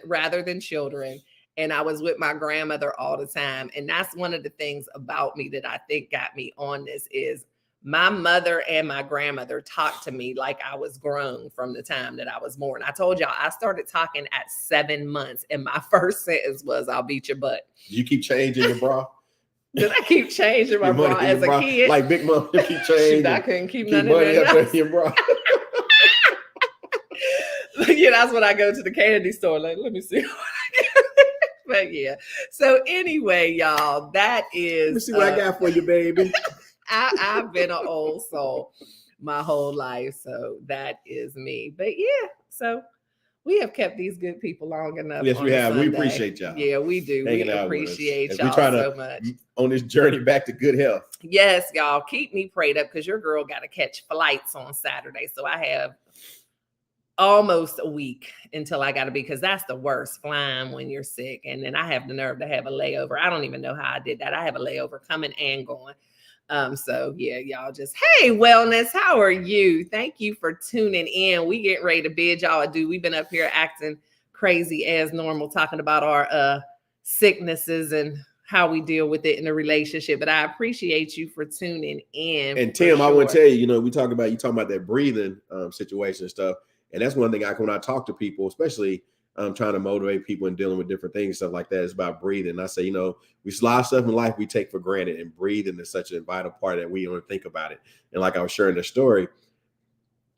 rather than children. And I was with my grandmother all the time. And that's one of the things about me that I think got me on this is my mother and my grandmother talked to me like I was grown from the time that I was born. I told y'all I started talking at 7 months. And my first sentence was, "I'll beat your butt." You keep changing your bra? Did I keep changing my bra as a kid? Like Big Mom, you keep changing. I couldn't keep none of that. Your bra. Yeah, that's when I go to the candy store. Like, let me see what I get. But yeah. So anyway, y'all, that is. Let me see what I got for you, baby. I've been an old soul my whole life, so that is me. But yeah, so we have kept these good people long enough. Yes, we have. We appreciate y'all. Yeah, we do. We appreciate y'all so much on this journey back to good health. Yes, y'all. Keep me prayed up because your girl got to catch flights on Saturday. So I have almost a week until I got to be, because that's the worst, flying when you're sick. And then I have the nerve to have a layover. I don't even know how I did that. I have a layover coming and going. So yeah, y'all just, hey, wellness, how are you? Thank you for tuning in. We get ready to bid y'all adieu. We've been up here acting crazy as normal, talking about our sicknesses and how we deal with it in a relationship. But I appreciate you for tuning in. And Tim, I want to tell you, you talking about that breathing situation and stuff. And that's one thing when I talk to people, especially trying to motivate people and dealing with different things, stuff like that, it's about breathing. I say, we a lot of stuff in life we take for granted, and breathing is such a vital part that we don't think about it. And like I was sharing the story,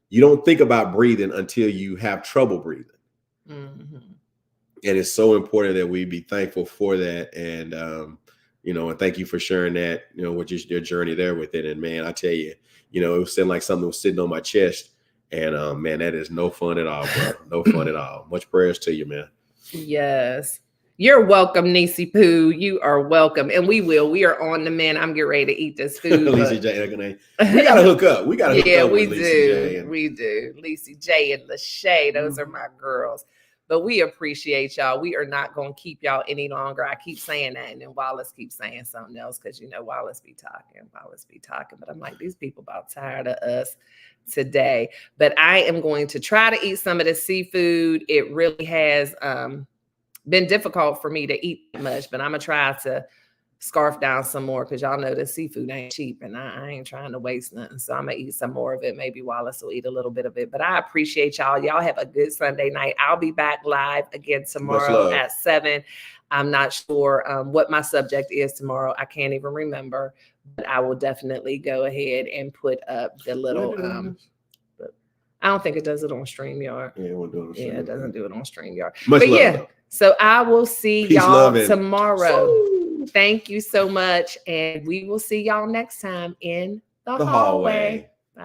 you don't think about breathing until you have trouble breathing. Mm-hmm. And it's so important that we be thankful for that. And, and thank you for sharing that, with your journey there with it. And man, I tell you, it was sitting like something was sitting on my chest. And man, that is no fun at all, bro. No fun at all. Much prayers to you, man. Yes. You're welcome, Nisi Poo. You are welcome. And we are on the mend. I'm getting ready to eat this food. Lisa J. We gotta hook up. We gotta hook up with Lisa J. We do. Lisa J and Lachey. Those are my girls. But we appreciate y'all. We are not going to keep y'all any longer. I keep saying that. And then Wallace keeps saying something else because, Wallace be talking. But I'm like, these people about tired of us today. But I am going to try to eat some of the seafood. It really has been difficult for me to eat much, but I'm going to try to scarf down some more because y'all know the seafood ain't cheap and I ain't trying to waste nothing. So I'm going to eat some more of it. Maybe Wallace will eat a little bit of it, but I appreciate y'all. Y'all have a good Sunday night. I'll be back live again tomorrow at 7. I'm not sure what my subject is tomorrow. I can't even remember, but I will definitely go ahead and put up the little, I don't think it does it on StreamYard. Yeah, it won't do it on StreamYard. Yeah, it doesn't do it on StreamYard. Much love, though. So I will see Peace, y'all tomorrow. Thank you so much. And we will see y'all next time in the hallway. Bye.